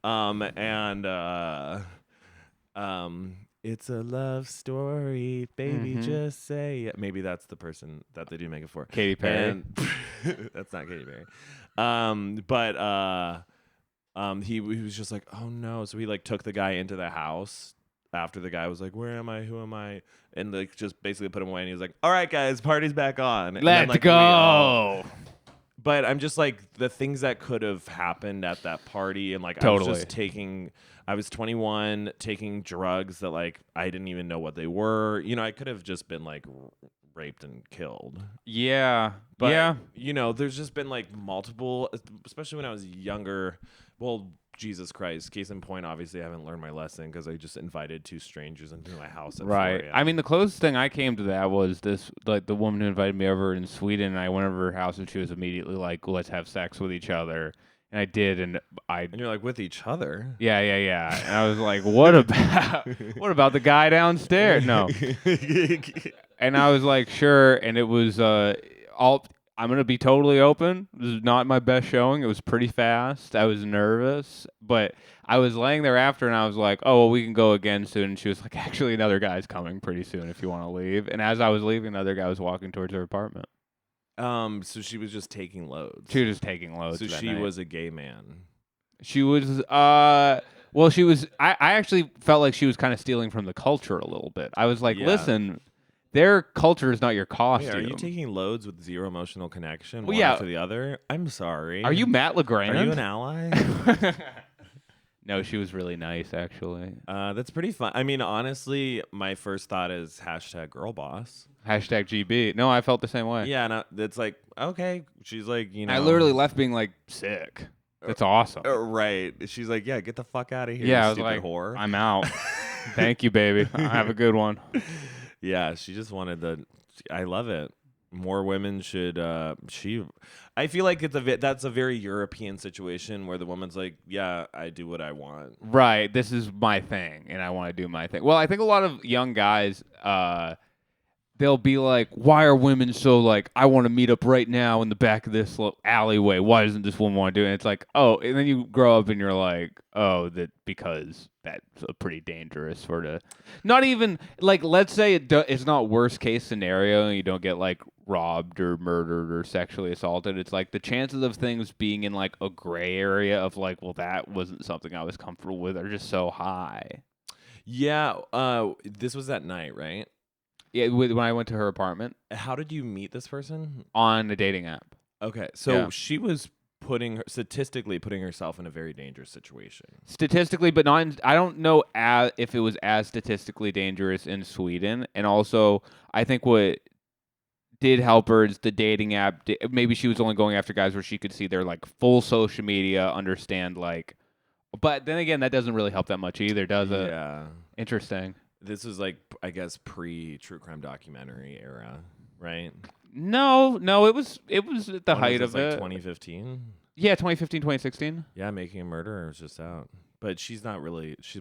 S3: And it's a love story, baby. Just say it. Maybe that's the person that they do make it for.
S2: Katy Perry.
S3: And that's not Katy Perry. He was just like, oh no. So he like took the guy into the house after the guy was like, where am I? Who am I? And like just basically put him away. And he was like, all right, guys, party's back on. And
S2: Let's go.
S3: But I'm just like the things that could have happened at that party, and like
S2: Totally.
S3: I was 21, taking drugs that like I didn't even know what they were. You know, I could have just been like raped and killed.
S2: Yeah.
S3: But
S2: yeah.
S3: you know, there's just been like multiple, especially when I was younger. Well, Jesus Christ. Case in point, obviously I haven't learned my lesson because I just invited two strangers into my house at 4
S2: Right.
S3: a.m.
S2: I mean, the closest thing I came to that was this, like the woman who invited me over in Sweden, and I went over to her house, and she was immediately like, let's have sex with each other. And I did, and
S3: And you're like, with each other?
S2: yeah. And I was like, what about the guy downstairs? No. And I was like, sure. And it was I'm going to be totally open. This is not my best showing. It was pretty fast. I was nervous. But I was laying there after, and I was like, oh, well, we can go again soon. And she was like, actually, another guy's coming pretty soon if you want to leave. And as I was leaving, another guy was walking towards her apartment.
S3: So she was just taking loads.
S2: She was just taking loads.
S3: So
S2: that
S3: she
S2: night.
S3: was a gay man.
S2: She was, well, she was, I actually felt like she was kind of stealing from the culture a little bit. I was like,
S3: Yeah.
S2: listen, their culture is not your costume.
S3: Wait, are you taking loads with zero emotional connection,
S2: Well,
S3: one
S2: yeah.
S3: after the other? I'm sorry.
S2: Are you Matt LeGrand?
S3: Are you an ally?
S2: No, she was really nice, actually.
S3: That's pretty fun. I mean, honestly, my first thought is #girlboss.
S2: Hashtag GB. No, I felt the same way.
S3: Yeah, and it's like, okay. She's like, you know.
S2: I literally left being like, sick. That's awesome.
S3: Right. She's like, yeah, get the fuck out of here,
S2: Yeah,
S3: you
S2: I was
S3: stupid
S2: like,
S3: whore.
S2: I'm out. Thank you, baby. Have a good one.
S3: Yeah, she just wanted I love it. More women should. I feel like that's a very European situation where the woman's like, yeah, I do what I want.
S2: Right. This is my thing, and I want to do my thing. Well, I think a lot of young guys, they'll be like, why are women so like, I want to meet up right now in the back of this alleyway. Why doesn't this woman want to do it? And it's like, oh, and then you grow up and you're like, oh, that because that's a pretty dangerous sort of, not even like, let's say it's not worst case scenario and you don't get like robbed or murdered or sexually assaulted. It's like the chances of things being in like a gray area of like, well, that wasn't something I was comfortable with are just so high.
S3: Yeah. This was that night, right?
S2: Yeah, when I went to her apartment
S3: How did you meet this person?
S2: on a dating app.
S3: Okay, so
S2: Yeah.
S3: she was statistically putting herself in a very dangerous situation.
S2: Statistically, but not. I don't know if it was as statistically dangerous in Sweden. And also, I think what did help her is the dating app. Maybe she was only going after guys where she could see their like full social media, understand like. But then again, that doesn't really help that much either, does it?
S3: Yeah.
S2: Interesting.
S3: This was like, I guess, pre-true crime documentary era, right?
S2: No, it was at the height of
S3: like
S2: it.
S3: 2015.
S2: Yeah, 2015, 2016.
S3: Yeah, Making a Murderer was just out, but she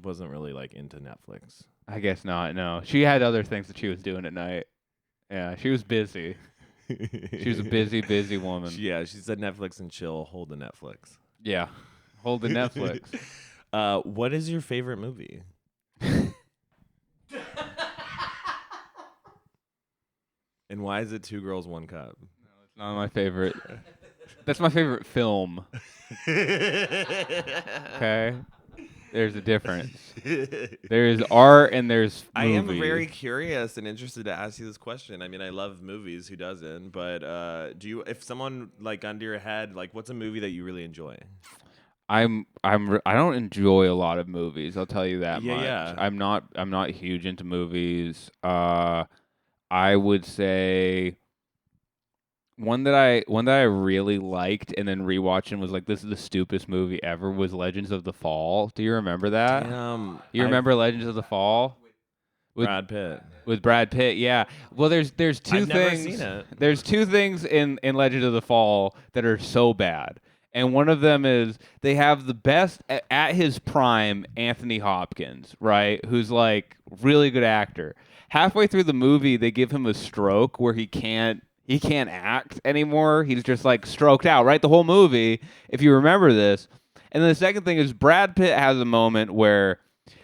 S3: wasn't really like into Netflix.
S2: I guess not. No, she had other things that she was doing at night. Yeah, she was busy. She was a busy woman.
S3: She said Netflix and chill, hold the Netflix.
S2: Yeah, hold the Netflix.
S3: What is your favorite movie? And why is it Two Girls, One Cup?
S2: It's not my favorite. That's my favorite film. Okay, there's a difference. There's art and there's movie.
S3: I am very curious and interested to ask you this question. I mean, I love movies. Who doesn't? But if someone like gun to your head, like, what's a movie that you really enjoy?
S2: I don't enjoy a lot of movies. I'll tell you that much.
S3: Yeah.
S2: I'm not huge into movies. I would say one that I really liked and then rewatched and was like, this is the stupidest movie ever was Legends of the Fall. Do you remember that? You remember Legends of the Fall?
S3: Brad Pitt.
S2: With Brad Pitt, yeah. Well, there's two
S3: I've
S2: things.
S3: never seen it.
S2: There's two things in Legend of the Fall that are so bad. And one of them is they have the best at his prime Anthony Hopkins, right? Who's like really good actor. Halfway through the movie, they give him a stroke where he can't act anymore. He's just like stroked out, right? The whole movie, if you remember this. And then the second thing is Brad Pitt has a moment where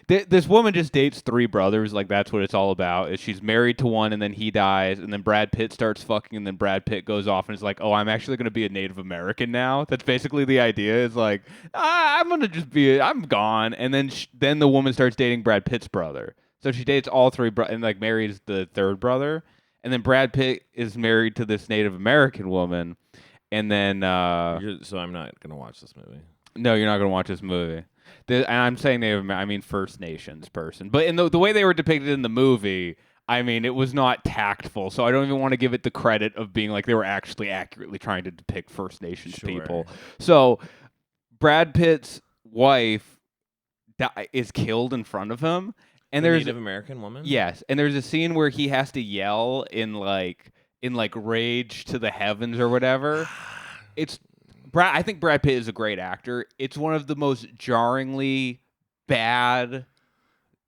S2: this woman just dates 3 brothers. Like, that's what it's all about. Is she's married to one, and then he dies, and then Brad Pitt starts fucking, and then Brad Pitt goes off and is like, oh, I'm actually going to be a Native American now. That's basically the idea. It's like, I'm going to just be, I'm gone. And then then the woman starts dating Brad Pitt's brother. So she dates all 3 and like marries the 3rd brother. And then Brad Pitt is married to this Native American woman. And then
S3: So I'm not gonna watch this movie.
S2: no, you're not going to watch this movie. And I'm saying Native American, I mean First Nations person. But in the way they were depicted in the movie, I mean, it was not tactful. So I don't even want to give it the credit of being like they were actually accurately trying to depict First Nations people. So Brad Pitt's wife is killed in front of him. And
S3: The
S2: there's
S3: Native American woman.
S2: Yes, and there's a scene where he has to yell in rage to the heavens or whatever. I think Brad Pitt is a great actor. It's one of the most jarringly bad.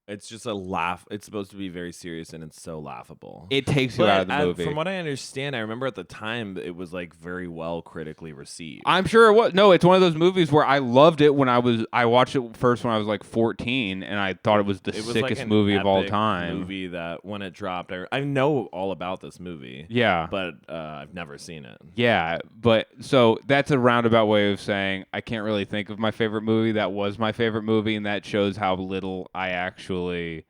S3: It's just a laugh. It's supposed to be very serious, and it's so laughable.
S2: It takes you out of the movie.
S3: From what I understand, I remember at the time it was like very well critically received.
S2: I'm sure it was. No, it's one of those movies where I loved it when I watched it first when I was like 14, and I thought it was the sickest
S3: like an
S2: movie of all
S3: epic
S2: time.
S3: Movie that when it dropped, I know all about this movie.
S2: Yeah,
S3: but I've never seen it.
S2: Yeah, but so that's a roundabout way of saying I can't really think of my favorite movie. That was my favorite movie, and that shows how little I actually. You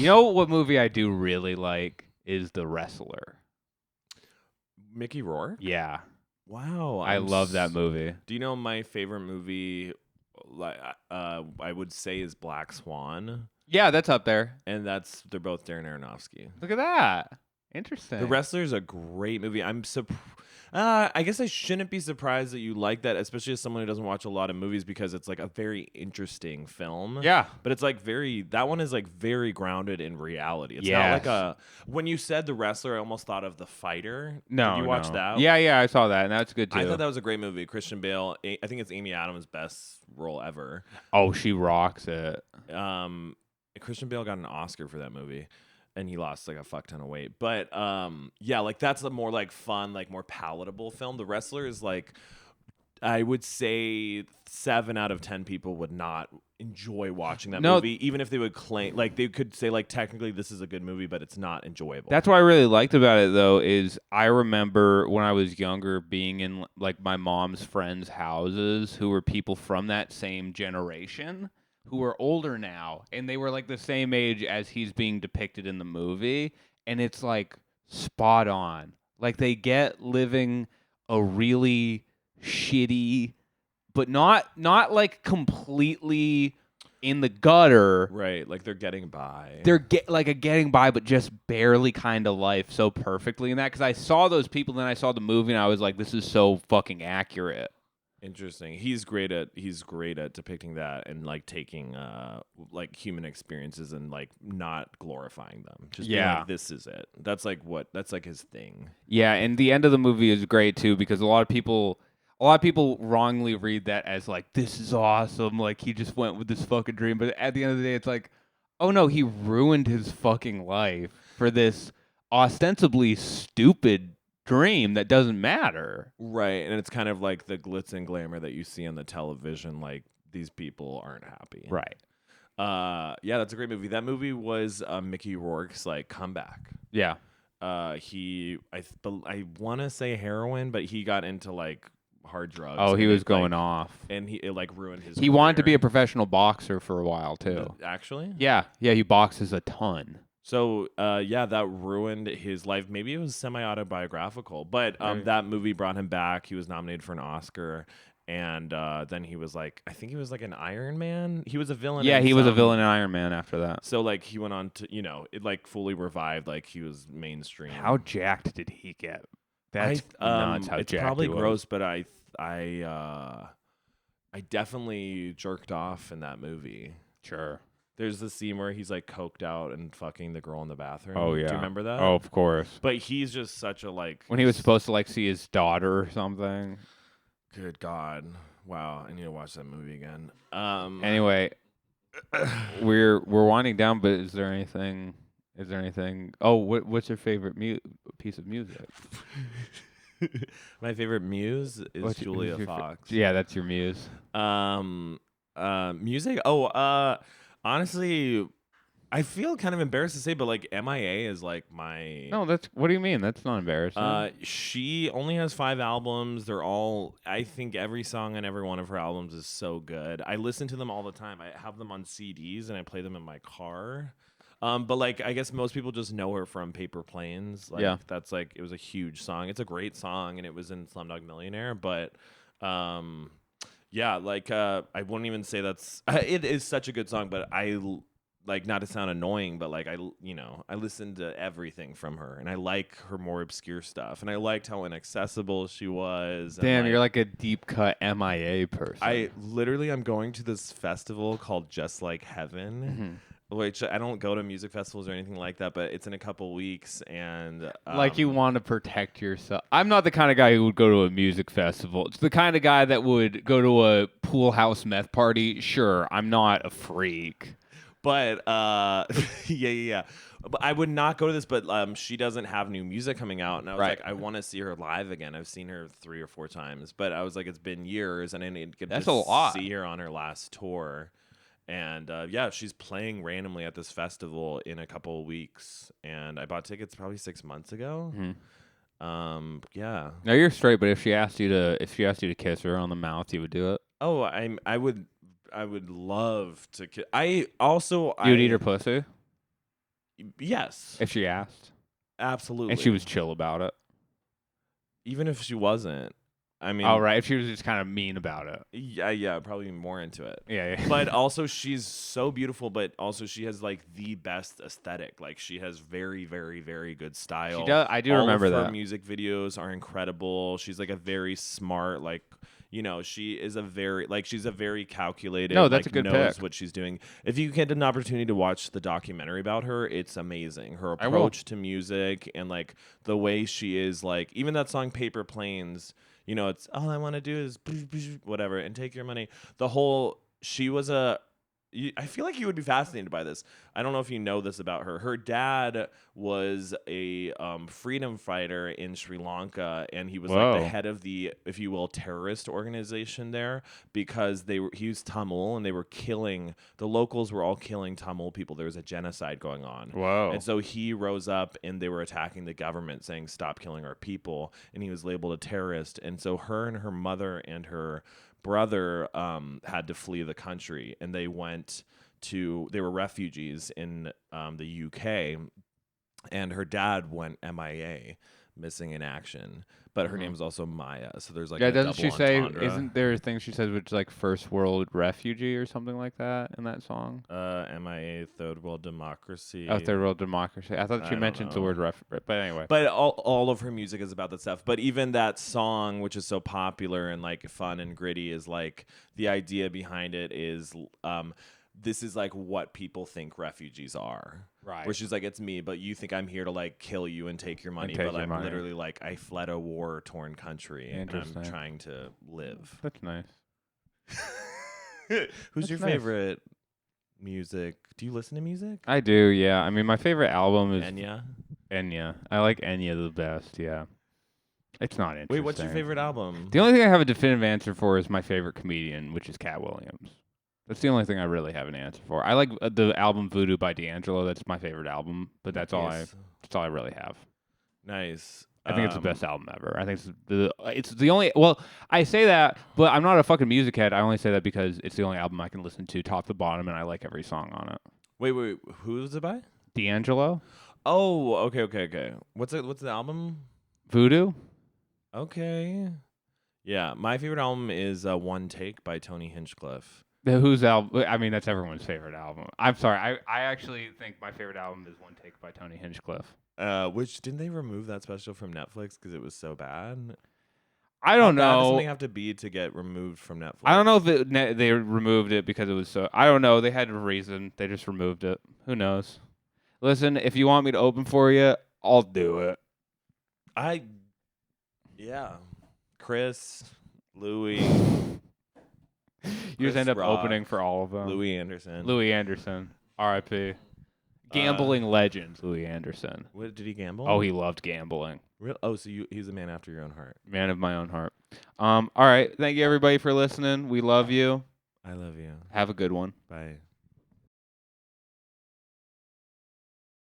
S2: know what movie I do really like is The Wrestler.
S3: Mickey Rourke?
S2: Yeah.
S3: Wow.
S2: I love that movie.
S3: Do you know my favorite movie, I would say, is Black Swan?
S2: Yeah, that's up there.
S3: And they're both Darren Aronofsky.
S2: Look at that. Interesting.
S3: The Wrestler is a great movie. I guess I shouldn't be surprised that you like that, especially as someone who doesn't watch a lot of movies, because it's like a very interesting film.
S2: Yeah.
S3: But it's like that one is like very grounded in reality. It's
S2: Yes.
S3: not like when you said The Wrestler, I almost thought of The Fighter.
S2: No.
S3: Did you watch that?
S2: Yeah, I saw that, and that's good too.
S3: I thought that was a great movie. Christian Bale, I think it's Amy Adams' best role ever.
S2: Oh, she rocks it.
S3: Christian Bale got an Oscar for that movie. And he lost like a fuck ton of weight. But yeah, like that's a more like fun, like more palatable film. The Wrestler is like, I would say 7 out of 10 people would not enjoy watching that movie, even if they would claim, like they could say like technically this is a good movie, but it's not enjoyable.
S2: That's what I really liked about it though, is I remember when I was younger being in like my mom's friends' houses who were people from that same generation, who are older now, and they were like the same age as he's being depicted in the movie, and it's like spot on. Like they get living a really shitty, but not like completely in the gutter.
S3: Right, like they're getting by.
S2: They're getting by, but just barely kind of life so perfectly in that. Because I saw those people, then I saw the movie, and I was like, this is so fucking accurate.
S3: Interesting. He's great at depicting that and like taking like human experiences and like not glorifying them. Just being like, this is it. That's like his thing.
S2: Yeah, and the end of the movie is great too, because a lot of people wrongly read that as like, this is awesome, like he just went with this fucking dream. But at the end of the day, it's like, oh no, he ruined his fucking life for this ostensibly stupid dream that doesn't matter.
S3: Right, and it's kind of like the glitz and glamour that you see on the television, like these people aren't happy.
S2: Right.
S3: Yeah, that's a great movie. That movie was Mickey Rourke's like comeback.
S2: Yeah.
S3: I want to say heroin, but he got into like hard drugs.
S2: Oh, he was going off.
S3: And it like ruined his
S2: He wanted to be a professional boxer for a while too.
S3: Actually?
S2: Yeah, he boxes a ton.
S3: So, yeah, that ruined his life. Maybe it was semi-autobiographical, but that movie brought him back. He was nominated for an Oscar, and then he was like, I think he was like an Iron Man. He was a villain.
S2: Yeah, he was a villain in Iron Man after that.
S3: So, like, he went on to, it like fully revived. Like, he was mainstream.
S2: How jacked did he get? That's nuts. How
S3: it's
S2: jacked
S3: probably
S2: he was.
S3: gross, but I definitely jerked off in that movie.
S2: Sure.
S3: There's the scene where he's like coked out and fucking the girl in the bathroom.
S2: Oh yeah.
S3: Do you remember that?
S2: Oh, of course.
S3: But he's just such a like.
S2: When he was supposed to like see his daughter or something.
S3: Good God! Wow, I need to watch that movie again.
S2: Anyway, we're winding down, but is there anything? Oh, what's your favorite piece of music?
S3: My favorite muse is
S2: Who's
S3: Julia
S2: your
S3: Fox.
S2: Yeah, that's your muse.
S3: Music. Honestly, I feel kind of embarrassed to say, but like MIA is like my.
S2: No, that's what do you mean? That's not embarrassing.
S3: She only has 5 albums. They're all. I think every song on every one of her albums is so good. I listen to them all the time. I have them on CDs and I play them in my car. But like I guess most people just know her from Paper Planes. Like,
S2: Yeah.
S3: that's like it was a huge song. It's a great song and it was in Slumdog Millionaire. But yeah, like I wouldn't even say that's. It is such a good song, but like not to sound annoying, but like I listen to everything from her, and I like her more obscure stuff, and I liked how inaccessible she was.
S2: Damn,
S3: and
S2: you're like a deep cut MIA person.
S3: I'm going to this festival called Just Like Heaven, which I don't go to music festivals or anything like that, but it's in a couple weeks, and
S2: like you want to protect yourself. I'm not the kind of guy who would go to a music festival. It's the kind of guy that would go to a pool house meth party. Sure, I'm not a freak.
S3: But yeah. But I would not go to this. But she doesn't have new music coming out, and I was
S2: Right.
S3: like, I want to see her live again. I've seen her 3 or 4 times, but I was like, it's been years, and I didn't get
S2: That's
S3: to
S2: a lot.
S3: see her on her last tour. And yeah, she's playing randomly at this festival in a couple of weeks, and I bought tickets probably 6 months ago. Yeah.
S2: No, you're straight. But if she asked you to kiss her on the mouth, you would do it.
S3: Oh, I would love to.
S2: You would eat her pussy
S3: Yes,
S2: if she asked,
S3: absolutely.
S2: and she was chill about it.
S3: Even if she wasn't. I mean,
S2: All right, if she was just kind of mean about it.
S3: Yeah, probably more into it.
S2: Yeah.
S3: But also, she's so beautiful. But also, she has like the best aesthetic. Like, she has very, very, very good style.
S2: She does. I do
S3: All
S2: remember
S3: of her
S2: that.
S3: music videos are incredible. She's like a very smart, like, she is she's a very calculated.
S2: No, that's
S3: like,
S2: a good
S3: knows
S2: pick.
S3: what she's doing. If you get an opportunity to watch the documentary about her, it's amazing. Her
S2: I will.
S3: approach to music and like the way she is, like even that song "Paper Planes." It's all I want to do is whatever and take your money. I feel like you would be fascinated by this. I don't know if you know this about her. Her dad was a freedom fighter in Sri Lanka, and he was like
S2: Whoa.
S3: the head of the, if you will, terrorist organization there because he was Tamil, and the locals were all killing Tamil people. There was a genocide going on.
S2: Whoa.
S3: And so he rose up, and they were attacking the government, saying, "Stop killing our people," and he was labeled a terrorist. And so her and her mother and her brother had to flee the country, and they were refugees in the UK, and her dad went MIA, missing in action, but her name is also Maya, so there's like a
S2: doesn't she
S3: double
S2: say?
S3: entendre.
S2: Isn't there a thing she says which is like first world refugee or something like that in that song?
S3: MIA, third world democracy.
S2: Oh, third world democracy. I thought
S3: I
S2: she
S3: don't
S2: mentioned the
S3: know.
S2: word but anyway.
S3: But all of her music is about that stuff. But even that song, which is so popular and like fun and gritty, is like the idea behind it is this is like what people think refugees are.
S2: Right.
S3: Where she's like, it's me, but you think I'm here to like kill you and take your money.
S2: take
S3: But
S2: your
S3: I'm
S2: money.
S3: literally like, I fled a war-torn country and I'm
S2: Interesting.
S3: trying to live.
S2: That's nice.
S3: Who's your
S2: nice.
S3: favorite music? Do you listen to music?
S2: I do, yeah. I mean, my favorite album is
S3: Enya?
S2: Enya. I like Enya the best, yeah. It's not interesting.
S3: Wait, what's your favorite album?
S2: The only thing I have a definitive answer for is my favorite comedian, which is Cat Williams. That's the only thing I really have an answer for. I like the album Voodoo by D'Angelo. That's my favorite album, but that's all I really have.
S3: Nice.
S2: I think it's the best album ever. I think it's the only. Well, I say that, but I'm not a fucking music head. I only say that because it's the only album I can listen to top to bottom, and I like every song on it.
S3: Wait. Who's it by?
S2: D'Angelo,
S3: Oh, okay. What's the album?
S2: Voodoo.
S3: Okay. Yeah, my favorite album is One Take by Tony Hinchcliffe.
S2: Whose album? I mean, that's everyone's favorite album. I'm sorry. I actually think my favorite album is One Take by Tony Hinchcliffe.
S3: Which didn't they remove that special from Netflix because it was so bad?
S2: I don't
S3: How bad does
S2: know.
S3: something have to be to get removed from Netflix?
S2: I don't know if they removed it because it was so. I don't know. They had a reason. They just removed it. Who knows? Listen, if you want me to open for you, I'll do it.
S3: Yeah. Chris, Louis,
S2: You just end up
S3: Rock,
S2: opening for all of them.
S3: Louis Anderson.
S2: Louis Anderson. R.I.P. Gambling legend, Louis Anderson.
S3: What did he gamble?
S2: Oh, he loved gambling.
S3: Oh, so he's a man after your own heart.
S2: Man of my own heart. All right. Thank you, everybody, for listening. We love you.
S3: I love you.
S2: Have a good one.
S3: Bye.